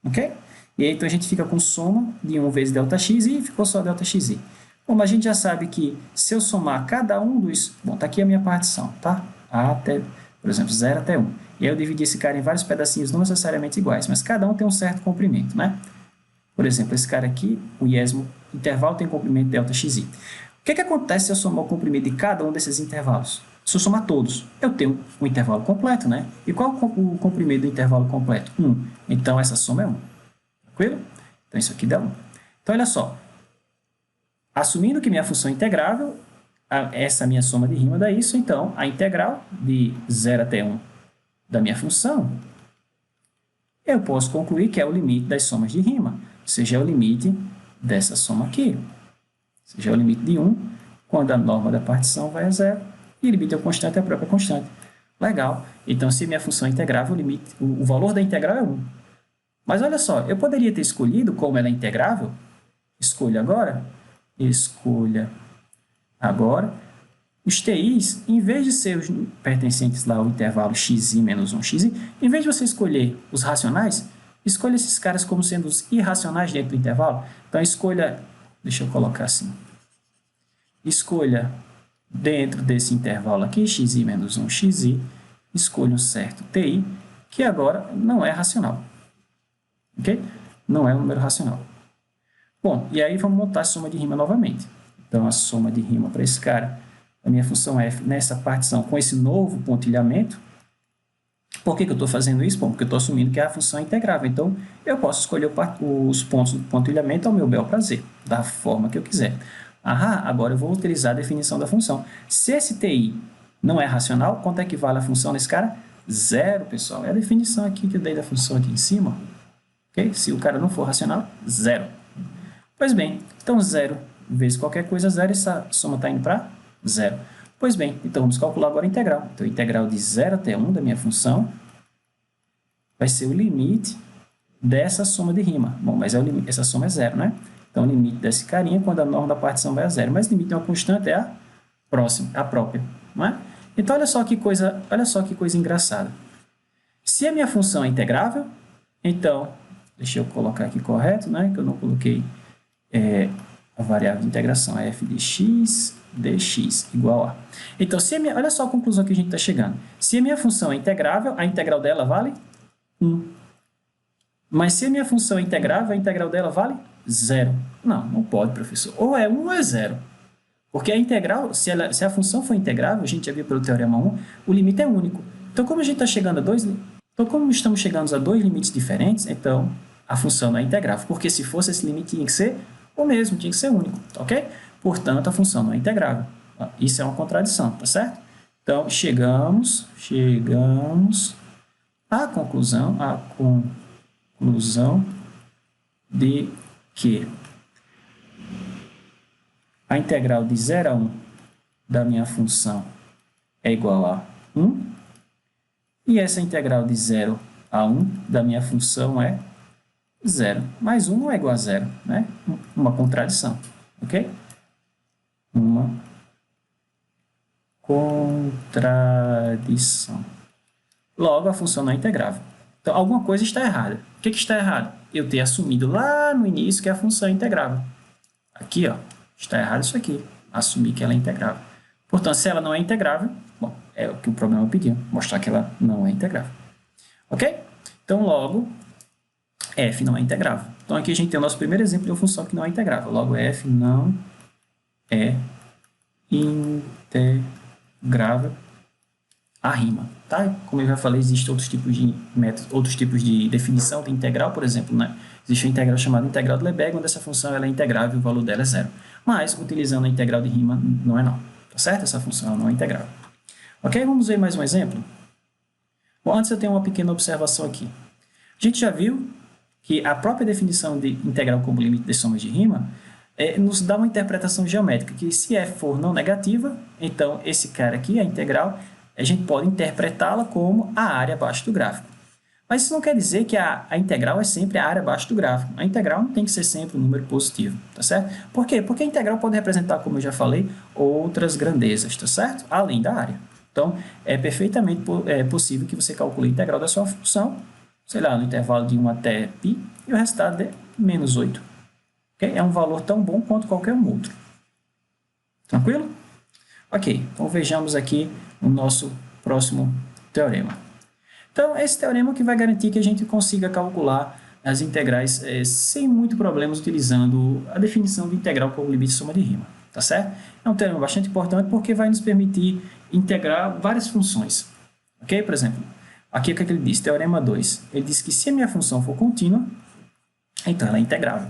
Ok? E aí então a gente fica com soma de 1 vezes ΔX e ficou só ΔXi. Bom, mas a gente já sabe que se eu somar cada um dos... Bom, tá aqui a minha partição, tá? A até, por exemplo, 0 até 1. E aí eu dividi esse cara em vários pedacinhos não necessariamente iguais, mas cada um tem um certo comprimento, né? Por exemplo, esse cara aqui, o iésimo intervalo tem comprimento ΔXi. O que acontece se eu somar o comprimento de cada um desses intervalos? Se eu somar todos, eu tenho um intervalo completo, né? E qual o comprimento do intervalo completo? 1. Então, essa soma é 1. Tranquilo? Então, isso aqui dá 1. Então, olha só. Assumindo que minha função é integrável, essa minha soma de rima dá isso, então, a integral de 0 até 1 da minha função, eu posso concluir que é o limite das somas de rima, ou seja, é o limite dessa soma aqui. Ou seja, é o limite de 1, quando a norma da partição vai a 0, e o limite é o constante, é a própria constante. Legal. Então, se minha função é integrável, o valor da integral é 1. Mas olha só, eu poderia ter escolhido como ela é integrável. Escolha agora. Os TIs, em vez de ser os pertencentes lá ao intervalo xi menos 1 xi, em vez de você escolher os racionais, escolha esses caras como sendo os irracionais dentro do intervalo. Então, escolha, deixa eu colocar assim, escolha dentro desse intervalo aqui, xi menos 1 xi, escolha um certo TI, que agora não é racional. Ok? Não é um número racional. Bom, e aí vamos montar a soma de rima novamente. Então, a soma de rima para esse cara, a minha função f nessa partição com esse novo pontilhamento. Por que eu estou fazendo isso? Bom, porque eu estou assumindo que a função é integrável. Então, eu posso escolher os pontos do pontilhamento ao meu bel prazer, da forma que eu quiser. Agora eu vou utilizar a definição da função. Se esse TI não é racional, quanto é que vale a função nesse cara? 0, pessoal. É a definição aqui que eu dei da função aqui em cima. Okay? Se o cara não for racional, 0. Pois bem, então 0 vezes qualquer coisa 0, essa soma está indo para 0. Pois bem, então vamos calcular agora a integral. Então, a integral de 0 até 1 da minha função vai ser o limite dessa soma de rima. Bom, mas essa soma é 0, né? Então, o limite desse carinha, quando a norma da partição vai a 0. Mas o limite de uma constante é a própria, não é? Então, olha só que coisa engraçada. Se a minha função é integrável, então, deixa eu colocar aqui correto, né? Que eu não coloquei a variável de integração, é f de x dx igual a. Então, olha só a conclusão que a gente está chegando. Se a minha função é integrável, a integral dela vale 1. Mas se a minha função é integrável, a integral dela vale 0. Não pode, professor. Ou é 1 ou é 0. Porque a integral, se a função for integrável, a gente já viu pelo teorema 1, o limite é único. Então, como a gente está chegando a como estamos chegando a dois limites diferentes, então a função não é integrável. Porque se fosse esse limite, tinha que ser o mesmo, tinha que ser único, ok? Portanto, a função não é integrável. Isso é uma contradição, tá certo? Então, chegamos à conclusão de que a integral de 0 a 1 da minha função é igual a 1, e essa integral de 0 a 1 da minha função é 0. Mas 1 não é igual a 0, né? Uma contradição, ok? Uma contradição. Logo, a função não é integrável. Então, alguma coisa está errada. O que está errado? Eu ter assumido lá no início que a função é integrável. Aqui, ó, está errado isso aqui. Assumir que ela é integrável. Portanto, se ela não é integrável, bom, é o que o problema pediu, mostrar que ela não é integrável. Ok? Então, logo, f não é integrável. Então, aqui a gente tem o nosso primeiro exemplo de uma função que não é integrável. Logo, f não é integrável a rima. Tá? Como eu já falei, existem outros tipos de métodos, outros tipos de definição de integral, por exemplo, né? Existe uma integral chamada integral de Lebesgue, onde essa função ela é integrável e o valor dela é zero. Mas, utilizando a integral de rima, não é não. Tá certo? Essa função não é integrável. Ok? Vamos ver mais um exemplo? Bom, antes eu tenho uma pequena observação aqui. A gente já viu que a própria definição de integral como limite de somas de rima nos dá uma interpretação geométrica, que se f for não negativa, então esse cara aqui, a integral, a gente pode interpretá-la como a área abaixo do gráfico. Mas isso não quer dizer que a integral é sempre a área abaixo do gráfico. A integral não tem que ser sempre um número positivo, tá certo? Por quê? Porque a integral pode representar, como eu já falei, outras grandezas, tá certo? Além da área. Então, é perfeitamente possível que você calcule a integral da sua função, sei lá, no intervalo de 1 até π, e o resultado é menos 8. Okay? É um valor tão bom quanto qualquer um outro. Tranquilo? Ok, então vejamos aqui o nosso próximo teorema. Então, esse teorema que vai garantir que a gente consiga calcular as integrais sem muito problemas utilizando a definição de integral como limite de soma de rima, tá certo? É um teorema bastante importante porque vai nos permitir integrar várias funções, ok? Por exemplo, aqui o que ele diz? Teorema 2. Ele diz que se a minha função for contínua, então ela é integrável.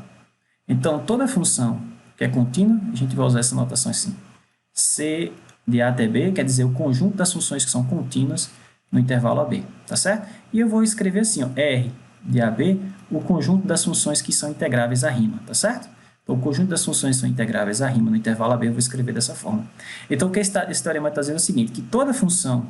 Então, toda função que é contínua, a gente vai usar essa notação assim. C de A até B quer dizer o conjunto das funções que são contínuas no intervalo AB, tá certo? E eu vou escrever assim, ó, R de AB, o conjunto das funções que são integráveis à rima, tá certo? Então, o conjunto das funções que são integráveis à rima no intervalo AB, eu vou escrever dessa forma. Então, o que esse teorema está dizendo é o seguinte, que toda função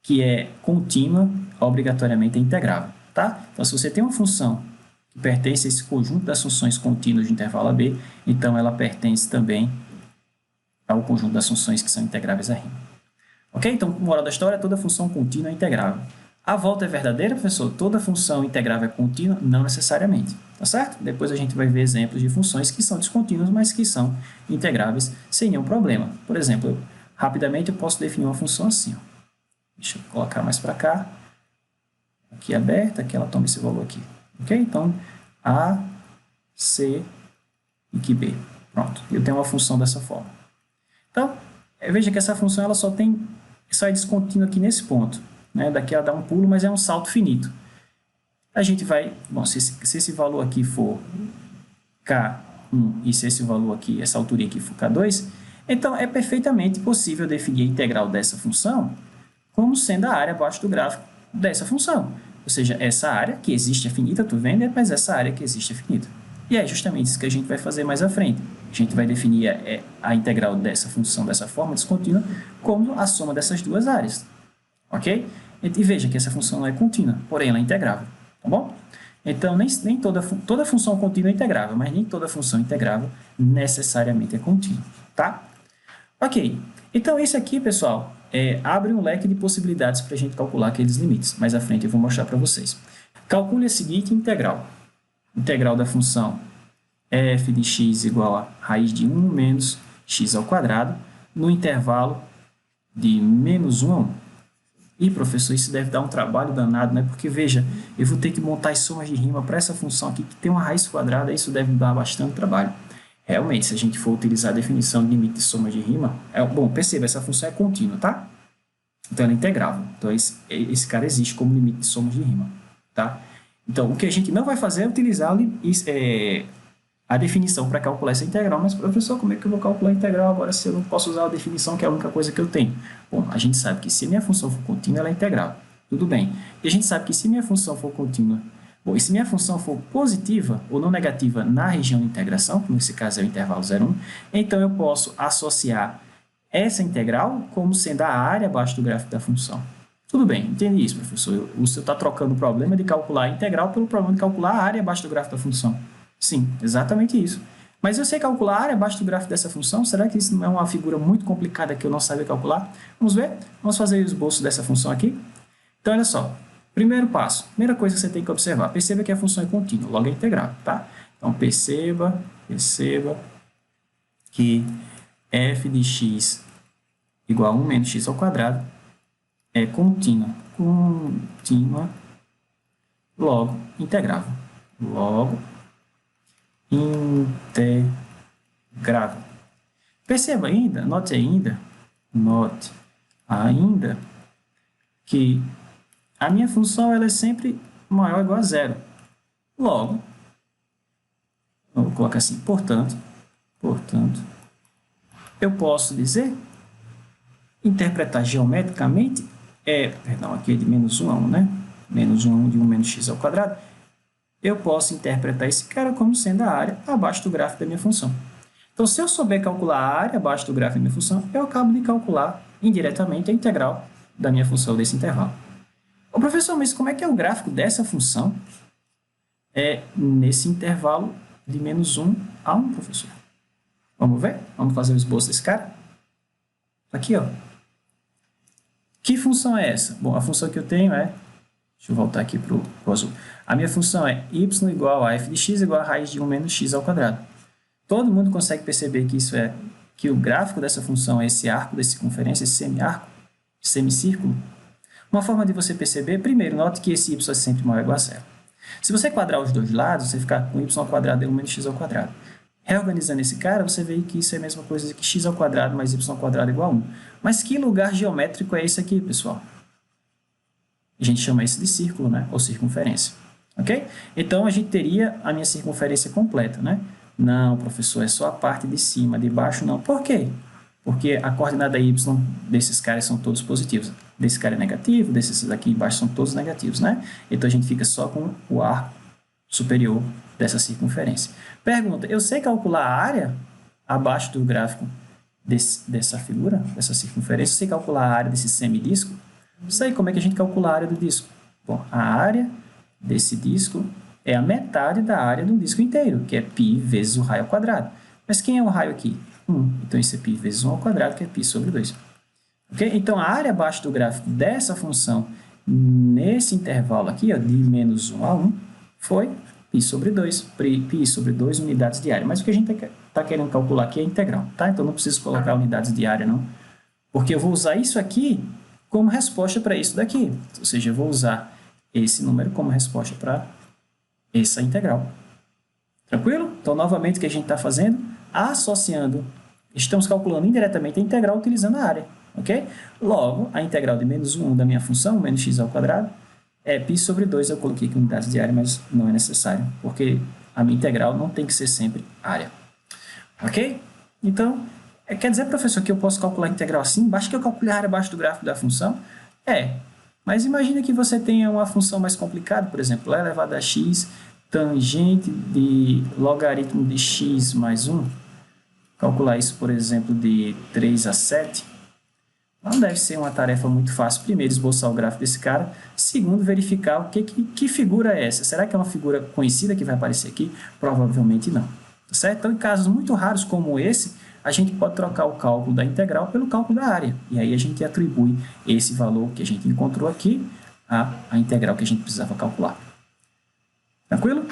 que é contínua, obrigatoriamente é integrável, tá? Então, se você tem uma função que pertence a esse conjunto das funções contínuas do intervalo AB, então ela pertence também ao conjunto das funções que são integráveis à rima. Ok? Então, moral da história, toda função contínua é integrável. A volta é verdadeira, professor? Toda função integrável é contínua? Não necessariamente, tá certo? Depois a gente vai ver exemplos de funções que são descontínuas, mas que são integráveis sem nenhum problema. Por exemplo, rapidamente eu posso definir uma função assim, ó. Deixa eu colocar mais para cá. Aqui aberta, aqui ela toma esse valor aqui. Ok? Então, A, C e que B. Pronto. Eu tenho uma função dessa forma. Então, veja que essa função ela só é descontínua aqui nesse ponto. Né? Daqui ela dá um pulo, mas é um salto finito. A gente vai... Bom, se esse valor aqui for K1 e se esse valor aqui, essa altura aqui for K2, então é perfeitamente possível definir a integral dessa função como sendo a área abaixo do gráfico dessa função. Ou seja, essa área que existe é finita, tu vendo, mas essa área que existe é finita. E é justamente isso que a gente vai fazer mais à frente. A gente vai definir a integral dessa função dessa forma descontínua como a soma dessas duas áreas. Ok? E veja que essa função não é contínua, porém ela é integrável. Tá bom? Então, nem toda função contínua é integrável, mas nem toda função integrável necessariamente é contínua. Tá? Ok. Então, isso aqui, pessoal, abre um leque de possibilidades para a gente calcular aqueles limites. Mais à frente eu vou mostrar para vocês. Calcule a seguinte integral. Integral da função f de x igual a raiz de 1 menos x ao quadrado no intervalo de menos 1 a 1. E, professor, isso deve dar um trabalho danado, né? Porque, veja, eu vou ter que montar as somas de rima para essa função aqui que tem uma raiz quadrada, isso deve dar bastante trabalho. Realmente, se a gente for utilizar a definição de limite de soma de rima, bom, perceba, essa função é contínua, tá? Então, ela é integrável. Então, esse cara existe como limite de soma de rima, tá? Então, o que a gente não vai fazer é utilizar a definição para calcular essa integral. Mas, professor, como é que eu vou calcular a integral agora se eu não posso usar a definição, que é a única coisa que eu tenho? Bom, a gente sabe que se minha função for contínua, ela é integrável. Tudo bem. E a gente sabe que se minha função for contínua, bom, e se minha função for positiva ou não negativa na região de integração, que nesse caso é o intervalo 0,1, então eu posso associar essa integral como sendo a área abaixo do gráfico da função. Tudo bem, entendi isso, professor. O senhor está trocando o problema de calcular a integral pelo problema de calcular a área abaixo do gráfico da função. Sim, exatamente isso. Mas eu sei calcular a área abaixo do gráfico dessa função? Será que isso não é uma figura muito complicada que eu não sabia calcular? Vamos ver? Vamos fazer o esboço dessa função aqui? Então, olha só. Primeiro passo. Primeira coisa que você tem que observar. Perceba que a função é contínua, logo é integral, tá? Então, perceba que f de x igual a 1 menos x ao quadrado é contínua. Contínua, logo integrável. Logo integrável. Perceba ainda, note ainda que a minha função ela é sempre maior ou igual a zero. Logo, vou colocar assim, portanto, eu posso dizer, interpretar geometricamente, aqui é de menos 1 a 1, né? Menos 1 a 1 de 1 menos x ao quadrado. Eu posso interpretar esse cara como sendo a área abaixo do gráfico da minha função. Então, se eu souber calcular a área abaixo do gráfico da minha função, eu acabo de calcular indiretamente a integral da minha função desse intervalo. Ô, professor, mas como é que é o gráfico dessa função? É nesse intervalo de menos 1 a 1, professor. Vamos ver? Vamos fazer o esboço desse cara? Aqui, ó. Que função é essa? Bom, a função que eu tenho é... Deixa eu voltar aqui para o azul. A minha função é y igual a f de x igual a raiz de 1 menos x ao quadrado. Todo mundo consegue perceber que isso é que o gráfico dessa função é esse arco de circunferência, esse semi-arco, semicírculo. Uma forma de você perceber, primeiro, note que esse y é sempre maior ou igual a zero. Se você quadrar os dois lados, você ficar com y ao quadrado e 1 menos x ao quadrado. Reorganizando esse cara, você vê que isso é a mesma coisa que x ao quadrado mais y ao quadrado igual a 1. Mas que lugar geométrico é esse aqui, pessoal? A gente chama isso de círculo, né? Ou circunferência. Ok? Então, a gente teria a minha circunferência completa, né? Não, professor, é só a parte de cima, de baixo não. Por quê? Porque a coordenada y desses caras são todos positivos. Desse cara é negativo, desses aqui embaixo são todos negativos, né? Então, a gente fica só com o arco superior dessa circunferência. Pergunta, eu sei calcular a área abaixo do gráfico dessa figura, dessa circunferência? Eu sei calcular a área desse semidisco? Sei como é que a gente calcula a área do disco. Bom, a área desse disco é a metade da área do disco inteiro, que é π vezes o raio ao quadrado. Mas quem é o raio aqui? 1. Então, isso é π vezes 1 ao quadrado, que é π sobre 2. Okay? Então, a área abaixo do gráfico dessa função, nesse intervalo aqui, ó, de menos 1 a 1, foi π sobre 2. π sobre 2 unidades de área. Mas o que a gente está querendo calcular aqui é a integral. Tá? Então, não preciso colocar unidades de área, não. Porque eu vou usar isso aqui como resposta para isso daqui. Ou seja, eu vou usar esse número como resposta para essa integral. Tranquilo? Então, novamente, o que a gente está fazendo? Associando. Estamos calculando indiretamente a integral utilizando a área. Ok? Logo, a integral de menos 1 da minha função, menos x ao quadrado, é π sobre 2. Eu coloquei aqui unidades de área, mas não é necessário, porque a minha integral não tem que ser sempre área. Ok? Então, quer dizer, professor, que eu posso calcular a integral assim? Basta que eu calcule a área abaixo do gráfico da função? Mas imagina que você tenha uma função mais complicada, por exemplo, lá elevado a x, tangente de logaritmo de x mais 1. Calcular isso, por exemplo, de 3 a 7. Não deve ser uma tarefa muito fácil. Primeiro, esboçar o gráfico desse cara. Segundo, verificar que figura é essa. Será que é uma figura conhecida que vai aparecer aqui? Provavelmente não. Tá certo? Então, em casos muito raros como esse, a gente pode trocar o cálculo da integral pelo cálculo da área. E aí a gente atribui esse valor que a gente encontrou aqui à integral que a gente precisava calcular. Tranquilo?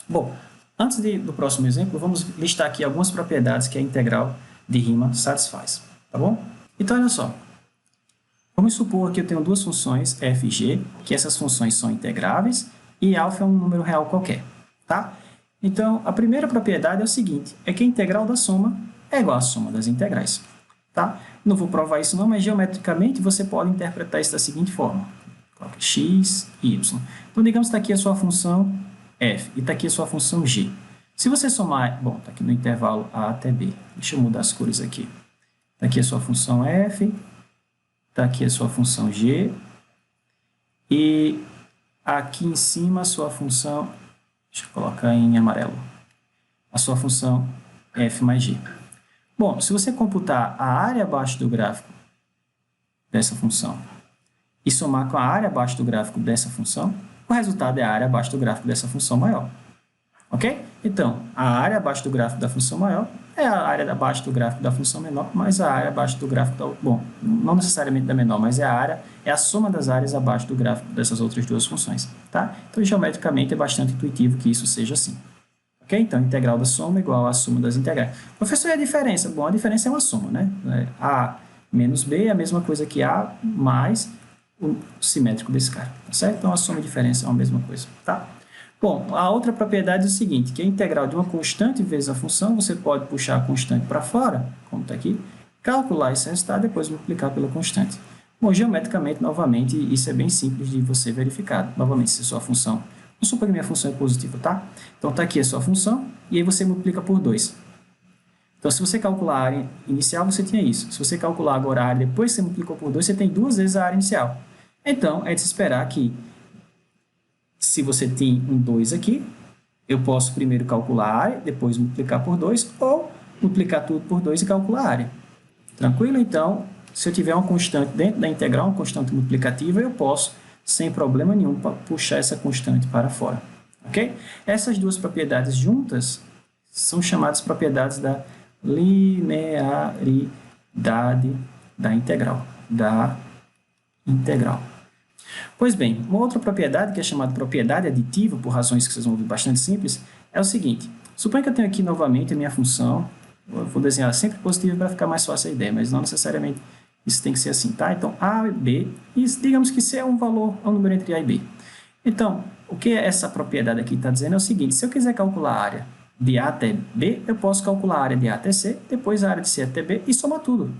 Bom, antes do próximo exemplo, vamos listar aqui algumas propriedades que a integral de Riemann satisfaz. Tá bom? Então, olha só. Vamos supor que eu tenho duas funções, f e g, que essas funções são integráveis e α é um número real qualquer. Tá? Então, a primeira propriedade é o seguinte, é que a integral da soma é igual à soma das integrais. Tá? Não vou provar isso não, mas geometricamente você pode interpretar isso da seguinte forma. Coloca x e y. Então, digamos que está aqui a sua função f e está aqui a sua função g. Se você somar, bom, está aqui no intervalo a até b. Deixa eu mudar as cores aqui. Está aqui a sua função f, está aqui a sua função g, e aqui em cima a sua função, deixa eu colocar em amarelo, a sua função f mais g. Bom, se você computar a área abaixo do gráfico dessa função e somar com a área abaixo do gráfico dessa função, o resultado é a área abaixo do gráfico dessa função maior. Ok? Então, a área abaixo do gráfico da função maior é a área abaixo do gráfico da função menor, mais a área abaixo do gráfico da... Bom, não necessariamente da menor, mas é a soma das áreas abaixo do gráfico dessas outras duas funções, tá? Então, geometricamente, é bastante intuitivo que isso seja assim. Ok? Então, a integral da soma é igual à soma das integrais. Professor, e a diferença? Bom, a diferença é uma soma, né? A menos B é a mesma coisa que A mais o simétrico desse cara, tá certo? Então, a soma e a diferença é a mesma coisa, tá? Bom, a outra propriedade é o seguinte, que a integral de uma constante vezes a função, você pode puxar a constante para fora, como está aqui, calcular esse resultado e depois multiplicar pela constante. Bom, geometricamente, novamente, isso é bem simples de você verificar. Novamente, se a sua função... Vamos supor que minha função é positiva, tá? Então, está aqui a sua função, e aí você multiplica por 2. Então, se você calcular a área inicial, você tinha isso. Se você calcular agora a área depois que você multiplicou por 2, você tem 2 vezes a área inicial. Então, é de se esperar que, se você tem um 2 aqui, eu posso primeiro calcular a área, depois multiplicar por 2, ou multiplicar tudo por 2 e calcular a área. Tranquilo? Então, se eu tiver uma constante dentro da integral, uma constante multiplicativa, eu posso, sem problema nenhum, puxar essa constante para fora. Ok? Essas duas propriedades juntas são chamadas propriedades da linearidade da integral. Pois bem, uma outra propriedade que é chamada propriedade aditiva, por razões que vocês vão ver bastante simples, é o seguinte. Suponha que eu tenho aqui novamente a minha função, eu vou desenhar sempre positiva para ficar mais fácil a ideia, mas não necessariamente isso tem que ser assim, tá? Então, A e B, e digamos que C é um valor, é um número entre A e B. Então, o que essa propriedade aqui está dizendo é o seguinte, se eu quiser calcular a área de A até B, eu posso calcular a área de A até C, depois a área de C até B e somar tudo.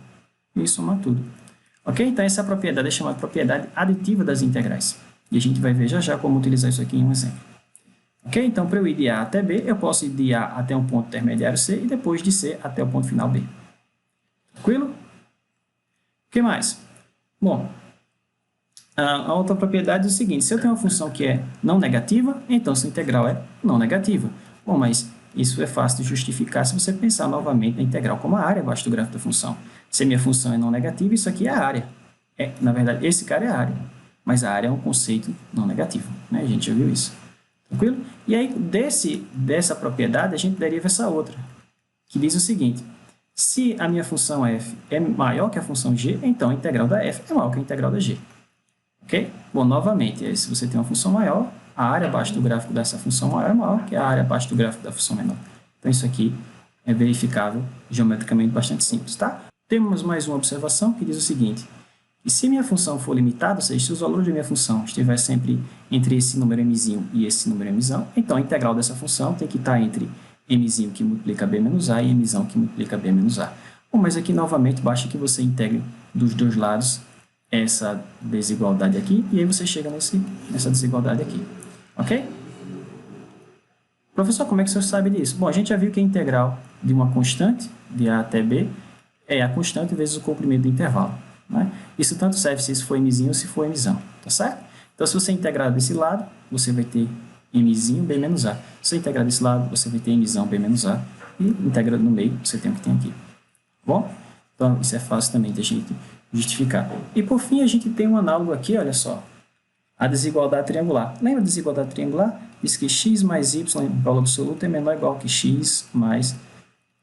Ok? Então, essa propriedade é chamada propriedade aditiva das integrais. E a gente vai ver já já como utilizar isso aqui em um exemplo. Ok? Então, para eu ir de A até B, eu posso ir de A até um ponto intermediário C e depois de C até o ponto final B. Tranquilo? O que mais? Bom, a outra propriedade é o seguinte, se eu tenho uma função que é não negativa, então sua integral é não negativa. Bom, mas isso é fácil de justificar se você pensar novamente na integral como a área abaixo do gráfico da função. Se a minha função é não negativa, isso aqui é a área. Na verdade, esse cara é a área, mas a área é um conceito não negativo, né? A gente já viu isso. Tranquilo? E aí, dessa propriedade, a gente deriva essa outra, que diz o seguinte, se a minha função f é maior que a função g, então a integral da f é maior que a integral da g. Ok? Bom, novamente, se você tem uma função maior, a área abaixo do gráfico dessa função maior é maior que a área abaixo do gráfico da função menor. Então, isso aqui é verificável geometricamente bastante simples, tá? Temos mais uma observação que diz o seguinte, que se minha função for limitada, ou seja, se os valores da minha função estiver sempre entre esse número mzinho e esse número mzão, então a integral dessa função tem que estar entre mzinho que multiplica b menos a e mzão que multiplica b menos a. Bom, mas aqui, novamente, basta que você integre dos dois lados essa desigualdade aqui, e aí você chega nessa desigualdade aqui. Ok? Professor, como é que o senhor sabe disso? Bom, a gente já viu que a integral de uma constante, de A até B, é a constante vezes o comprimento do intervalo. Né? Isso tanto serve se isso for mzinho ou se for mzão, tá certo? Então, se você integrar desse lado, você vai ter mzinho, b menos a. Se você integrar desse lado, você vai ter mzão, b menos a. E integrando no meio, você tem o que tem aqui. Bom? Então, isso é fácil também de a gente justificar. E, por fim, a gente tem um análogo aqui, olha só. A desigualdade triangular. Lembra da desigualdade triangular? Diz que x mais y, valor absoluto, é menor ou igual que x mais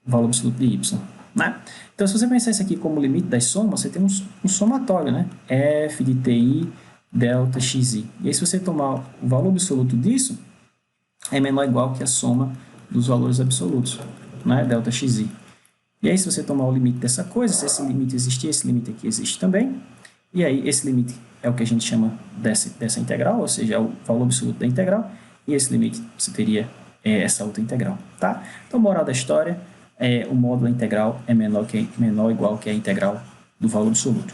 valor absoluto de y. Né? Então, se você pensar isso aqui como limite das somas, você tem um somatório, né? F de ti, delta, xi. E aí, se você tomar o valor absoluto disso, é menor ou igual que a soma dos valores absolutos, né? Delta, xi. E aí, se você tomar o limite dessa coisa, se esse limite existir, esse limite aqui existe também. E aí, esse limite é o que a gente chama dessa integral, ou seja, é o valor absoluto da integral. E esse limite você teria essa outra integral, tá? Então, moral da história, o módulo integral é menor ou igual que a integral do valor absoluto.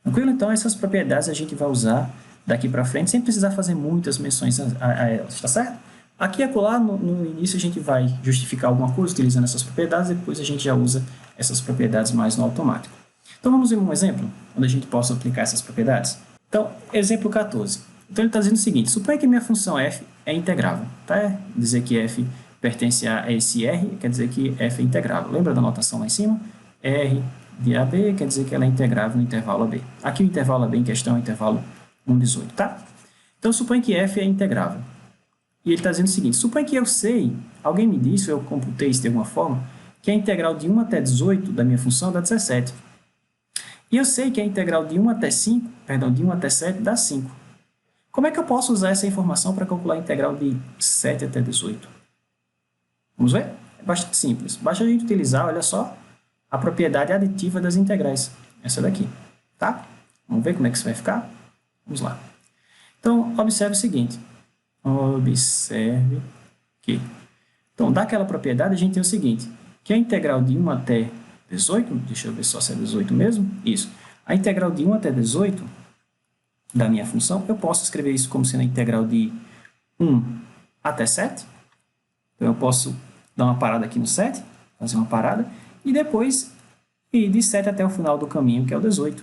Tranquilo? Então, essas propriedades a gente vai usar daqui para frente, sem precisar fazer muitas menções a elas, tá certo? Aqui e acolá, no início, a gente vai justificar alguma coisa utilizando essas propriedades, depois a gente já usa essas propriedades mais no automático. Então, vamos ver um exemplo onde a gente possa aplicar essas propriedades. Então, exemplo 14. Então, ele está dizendo o seguinte, suponha que minha função f é integrável, tá? Dizer que f pertence a esse r, quer dizer que f é integrável. Lembra da notação lá em cima? R de AB quer dizer que ela é integrável no intervalo AB. Aqui o intervalo AB em questão é o intervalo 1,18, tá? Então, suponha que f é integrável. E ele está dizendo o seguinte: suponha que eu sei, alguém me disse, ou eu computei isso de alguma forma, que a integral de 1 até 18 da minha função dá 17. E eu sei que a integral de 1 até 5, perdão, de 1 até 7 dá 5. Como é que eu posso usar essa informação para calcular a integral de 7 até 18? Vamos ver? É bastante simples. Basta a gente utilizar, olha só, a propriedade aditiva das integrais. Essa daqui, tá? Vamos ver como é que isso vai ficar? Vamos lá. Então, observe o seguinte. Observe que. Então, daquela propriedade, a gente tem o seguinte, que a integral de 1 até 18, deixa eu ver só se é 18 mesmo, isso. A integral de 1 até 18 da minha função, eu posso escrever isso como sendo a integral de 1 até 7. Então, eu posso dar uma parada aqui no 7, fazer uma parada, e depois ir de 7 até o final do caminho, que é o 18.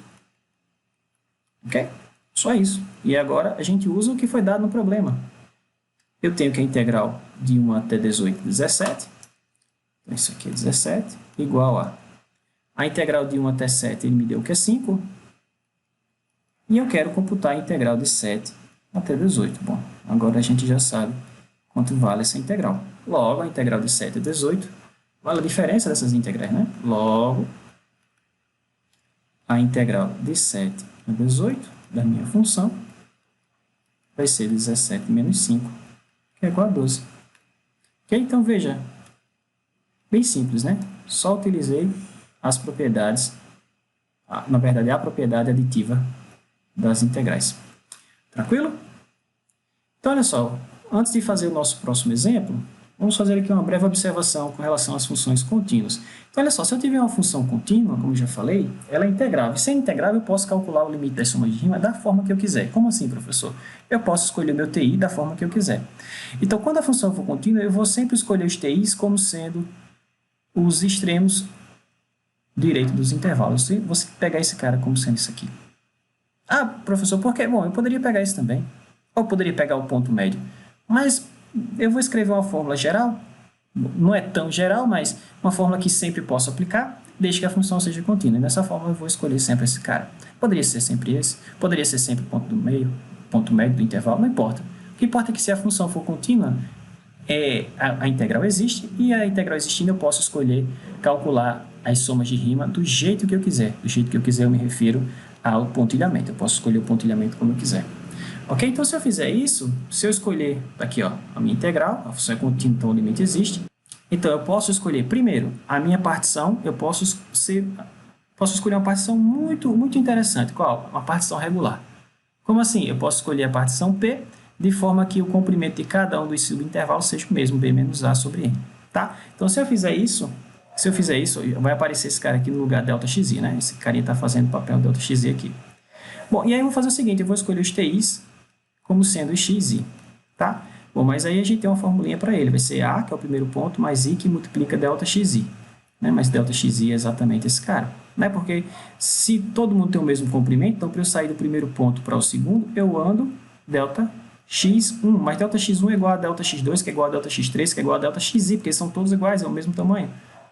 Ok? Só isso. E agora a gente usa o que foi dado no problema. Eu tenho que a integral de 1 até 18 é 17. Então, isso aqui é 17, igual a integral de 1 até 7, ele me deu o que é 5. E eu quero computar a integral de 7 até 18. Bom, agora a gente já sabe quanto vale essa integral. Logo, a integral de 7 a 18 vale a diferença dessas integrais, né? Logo, a integral de 7 a 18 da minha função vai ser 17 menos 5, que é igual a 12. Ok? Então, veja, bem simples, né? Só utilizei as propriedades, na verdade, a propriedade aditiva das integrais. Tranquilo? Então, olha só, antes de fazer o nosso próximo exemplo, vamos fazer aqui uma breve observação com relação às funções contínuas. Então, olha só, se eu tiver uma função contínua, como eu já falei, ela é integrável. Se é integrável, eu posso calcular o limite das somas de rima da forma que eu quiser. Como assim, professor? Eu posso escolher o meu TI da forma que eu quiser. Então, quando a função for contínua, eu vou sempre escolher os TIs como sendo os extremos direitos dos intervalos. Eu vou pegar esse cara como sendo isso aqui. Ah, professor, por quê? Bom, eu poderia pegar isso também. Ou poderia pegar o ponto médio. Mas eu vou escrever uma fórmula geral. Não é tão geral, mas uma fórmula que sempre posso aplicar, desde que a função seja contínua. E dessa forma eu vou escolher sempre esse cara. Poderia ser sempre esse, poderia ser sempre o ponto do meio, ponto médio do intervalo, não importa. O que importa é que se a função for contínua, a integral existe, e a integral existindo eu posso escolher calcular as somas de rima do jeito que eu quiser. Do jeito que eu quiser eu me refiro ao pontilhamento. Eu posso escolher o pontilhamento como eu quiser. Ok? Então, se eu fizer isso, se eu escolher aqui ó, a minha integral, a função é contínua, então o limite existe. Então, eu posso escolher, primeiro, a minha partição, eu posso escolher uma partição muito interessante. Qual? Uma partição regular. Como assim? Eu posso escolher a partição P, de forma que o comprimento de cada um dos subintervalos seja o mesmo, B menos A sobre N. Tá? Então, se eu fizer isso, vai aparecer esse cara aqui no lugar ΔXi, né? Esse carinha está fazendo o papel ΔXi aqui. Bom, e aí eu vou fazer o seguinte, eu vou escolher os TIs como sendo xi, tá? Bom, mas aí a gente tem uma formulinha para ele, vai ser A, que é o primeiro ponto, mais I, que multiplica ΔXi, né? Mas ΔXi é exatamente esse cara, né? Porque se todo mundo tem o mesmo comprimento, então para eu sair do primeiro ponto para o segundo, eu ando ΔX1, mas ΔX1 é igual a ΔX2, que é igual a ΔX3, que é igual a ΔXi, porque são todos iguais, é o mesmo tamanho,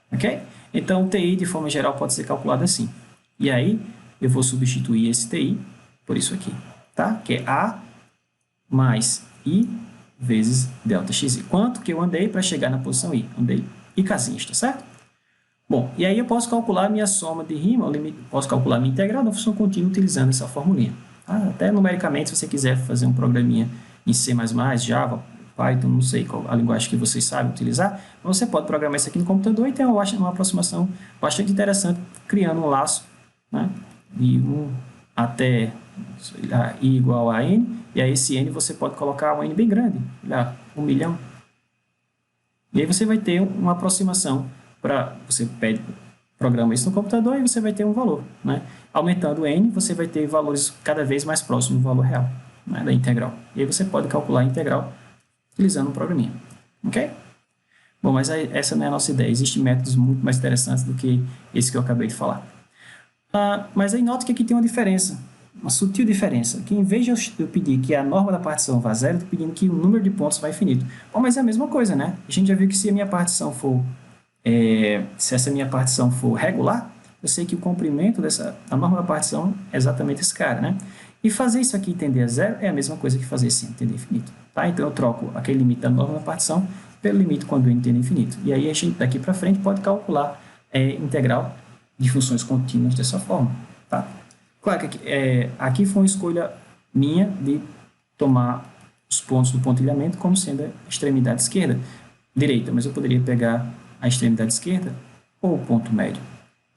ok? Então, o TI, de forma geral, pode ser calculado assim. E aí, eu vou substituir esse TI por isso aqui, tá? Que é A mais I vezes ΔXi. Quanto que eu andei para chegar na posição I? Andei I casinhas, tá certo? Bom, e aí eu posso calcular a minha soma de rima, posso calcular a minha integral da função contínua utilizando essa formulinha. Tá? Até numericamente, se você quiser fazer um programinha em C++, Java, Python, não sei qual a linguagem que vocês sabem utilizar, você pode programar isso aqui no computador e ter uma aproximação bastante interessante, criando um laço, né, de 1 até I igual a N, e aí esse N você pode colocar um N bem grande, lá, 1 milhão. E aí você vai ter uma aproximação para, você programa isso no computador e você vai ter um valor, né? Aumentando o N, você vai ter valores cada vez mais próximos do valor real, né, da integral. E aí você pode calcular a integral utilizando um programinha, ok? Bom, mas aí, essa não é a nossa ideia. Existem métodos muito mais interessantes do que esse que eu acabei de falar. Mas aí note que aqui tem uma diferença, uma sutil diferença, que em vez de eu pedir que a norma da partição vá a zero, eu estou pedindo que o número de pontos vá infinito. Bom, mas é a mesma coisa, né? A gente já viu que se a minha partição for, se essa minha partição for regular, eu sei que o comprimento da norma da partição é exatamente esse cara, né? E fazer isso aqui tender a zero é a mesma coisa que fazer sim tender a infinito, tá? Então eu troco aquele limite da norma da partição pelo limite quando n tende a infinito. E aí a gente daqui para frente pode calcular integral de funções contínuas dessa forma, tá? Claro que aqui foi uma escolha minha de tomar os pontos do pontilhamento como sendo a extremidade esquerda, direita, mas eu poderia pegar a extremidade esquerda ou o ponto médio,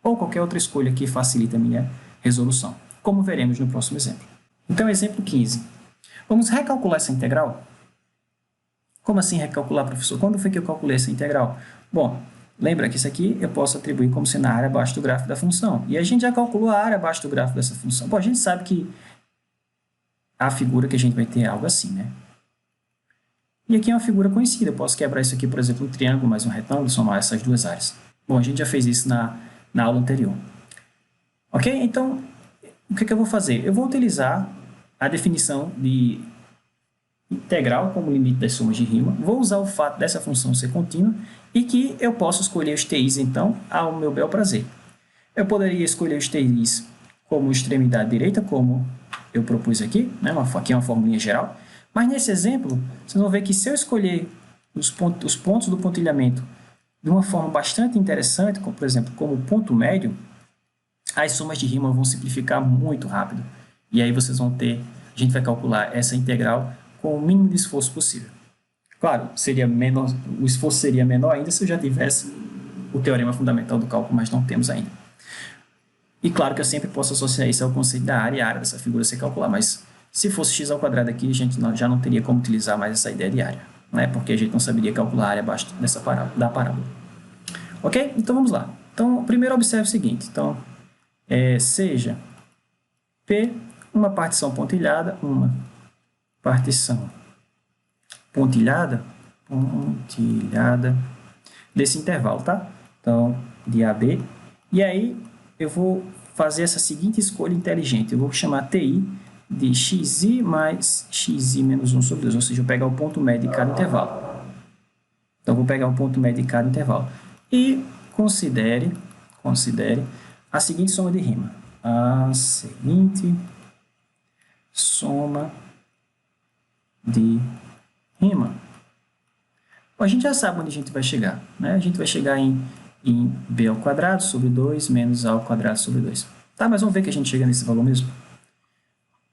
ou qualquer outra escolha que facilite a minha resolução, como veremos no próximo exemplo. Então, exemplo 15. Vamos recalcular essa integral? Como assim recalcular, professor? Quando foi que eu calculei essa integral? Bom, lembra que isso aqui eu posso atribuir como sendo a área abaixo do gráfico da função. E a gente já calculou a área abaixo do gráfico dessa função. Bom, a gente sabe que a figura que a gente vai ter é algo assim, né? E aqui é uma figura conhecida. Eu posso quebrar isso aqui, por exemplo, um triângulo mais um retângulo e somar essas duas áreas. Bom, a gente já fez isso na aula anterior. Ok? Então, o que eu vou fazer? Eu vou utilizar a definição de integral como limite das somas de rima. Vou usar o fato dessa função ser contínua e que eu posso escolher os TIs, então, ao meu bel prazer. Eu poderia escolher os TIs como extremidade direita, como eu propus aqui, né? Aqui é uma formulinha geral. Mas nesse exemplo, vocês vão ver que se eu escolher os pontos do pontilhamento de uma forma bastante interessante, como, por exemplo, como ponto médio, as somas de rima vão simplificar muito rápido. E aí vocês vão ter, a gente vai calcular essa integral com o mínimo de esforço possível. Claro, o esforço seria menor ainda se eu já tivesse o teorema fundamental do cálculo, mas não temos ainda. E claro que eu sempre posso associar isso ao conceito da área e a área dessa figura ser calcular, mas se fosse x ao quadrado aqui, a gente já não teria como utilizar mais essa ideia de área, né? Porque a gente não saberia calcular a área abaixo da parábola. Ok? Então vamos lá. Então, primeiro observe o seguinte. Então, seja P uma partição pontilhada desse intervalo, tá? Então, de AB. E aí, eu vou fazer essa seguinte escolha inteligente. Eu vou chamar TI de xi mais xi menos 1 sobre 2, ou seja, eu vou pegar o ponto médio de cada intervalo. Então, eu vou pegar o ponto médio de cada intervalo. E considere a seguinte soma de rima. A seguinte soma de rima. Bom, a gente já sabe onde a gente vai chegar, né? A gente vai chegar em b ao quadrado sobre 2 menos a ao quadrado sobre 2. Tá, mas vamos ver que a gente chega nesse valor mesmo.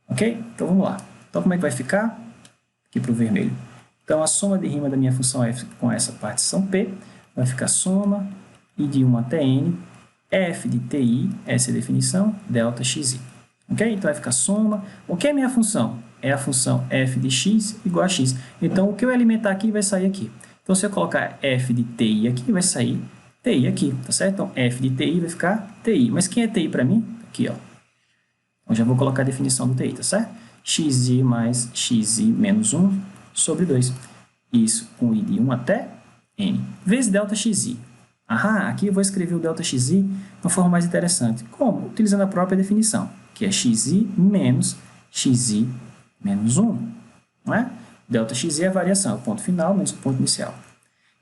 Ok? Então vamos lá. Então como é que vai ficar? Aqui para o vermelho. Então a soma de rima da minha função f com essa partição p vai ficar soma i de 1 até n, f de ti, essa é a definição, delta xi. Ok? Então vai ficar soma. O que é minha função? É a função f de x igual a x. Então o que eu alimentar aqui vai sair aqui. Então se eu colocar f de ti aqui, vai sair ti aqui, tá certo? Então f de ti vai ficar ti. Mas quem é ti para mim? Aqui, ó. Então já vou colocar a definição do ti, tá certo? xi mais xi menos 1 sobre 2. Isso com i de 1 até n. Vezes delta xi. Aqui eu vou escrever o delta xi de uma forma mais interessante. Como? Utilizando a própria definição, que é xi menos 1. Não é? Delta xi é a variação, é o ponto final menos o ponto inicial.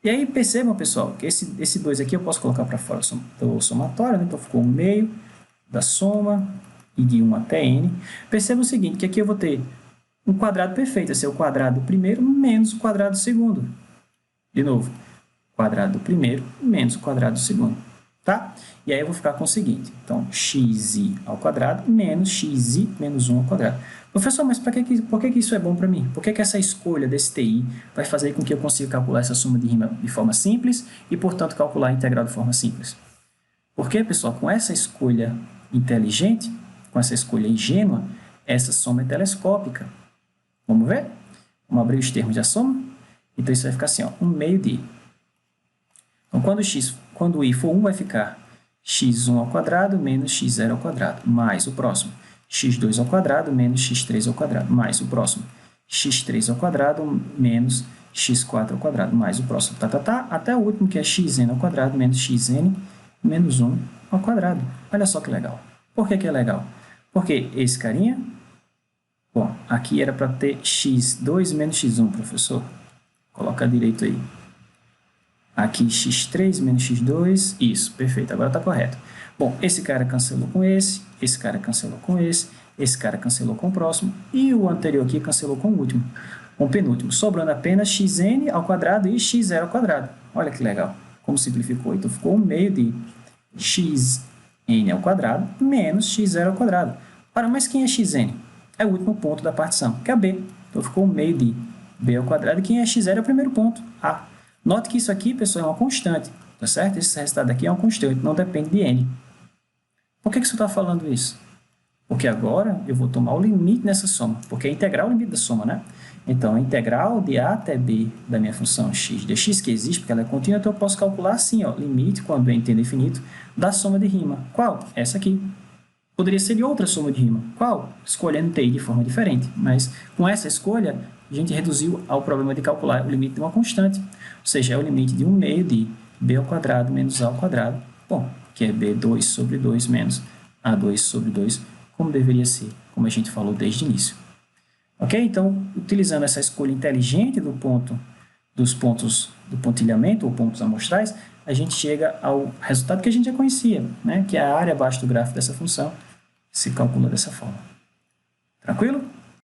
E aí percebam, pessoal, que esse 2 aqui eu posso colocar para fora do somatório, né? Então ficou 1/2 da soma e de 1 até n. Percebam o seguinte, que aqui eu vou ter um quadrado perfeito, esse é o quadrado do primeiro menos o quadrado do segundo. De novo, quadrado do primeiro menos o quadrado do segundo. Tá? E aí eu vou ficar com o seguinte, então xi ao quadrado menos xi menos 1 ao quadrado. Professor, mas por que isso é bom para mim? Por que essa escolha desse TI vai fazer com que eu consiga calcular essa soma de rima de forma simples e, portanto, calcular a integral de forma simples? Porque, pessoal, com essa escolha inteligente, com essa escolha ingênua, essa soma é telescópica. Vamos ver? Vamos abrir os termos da soma? Então, isso vai ficar assim, ó, 1/2 de i. Então, quando i for 1, vai ficar x1 ao quadrado menos x0 ao quadrado, mais o próximo, x2 ao quadrado menos x3 ao quadrado, mais o próximo, x3 ao quadrado menos x4 ao quadrado, mais o próximo, até o último, que é xn ao quadrado menos xn menos 1 ao quadrado. Olha só que legal. Por que é legal? Porque esse carinha, bom, aqui era para ter x2 menos x1, professor. Coloca direito aí. Aqui x3 menos x2, isso, perfeito, agora está correto. Bom, esse cara cancelou com esse cara cancelou com esse cara cancelou com o próximo, e o anterior aqui cancelou com o último, com o penúltimo, sobrando apenas xn ao quadrado e x0 ao quadrado. Olha que legal, como simplificou. Então, ficou um meio de xn ao quadrado menos x0 ao quadrado. Ora, mas quem é xn? É o último ponto da partição, que é b. Então, ficou um meio de b ao quadrado, e quem é x0 é o primeiro ponto, a. Note que isso aqui, pessoal, é uma constante, tá certo? Esse resultado aqui é uma constante, não depende de n. Por que você está falando isso? Porque agora eu vou tomar o limite nessa soma, porque é integral o limite da soma, né? Então, a integral de a até b da minha função x de x, que existe, porque ela é contínua, então eu posso calcular assim, ó, limite, quando n tende a infinito, da soma de rima. Qual? Essa aqui. Poderia ser de outra soma de rima. Qual? Escolhendo t de forma diferente. Mas com essa escolha, a gente reduziu ao problema de calcular o limite de uma constante, ou seja, é o limite de 1 meio de b ao quadrado menos a ao quadrado, bom, que é b2 sobre 2 menos a2 sobre 2, como deveria ser, como a gente falou desde o início. Ok? Então, utilizando essa escolha inteligente dos pontos do pontilhamento, ou pontos amostrais, a gente chega ao resultado que a gente já conhecia, né? Que é a área abaixo do gráfico dessa função se calcula dessa forma. Tranquilo?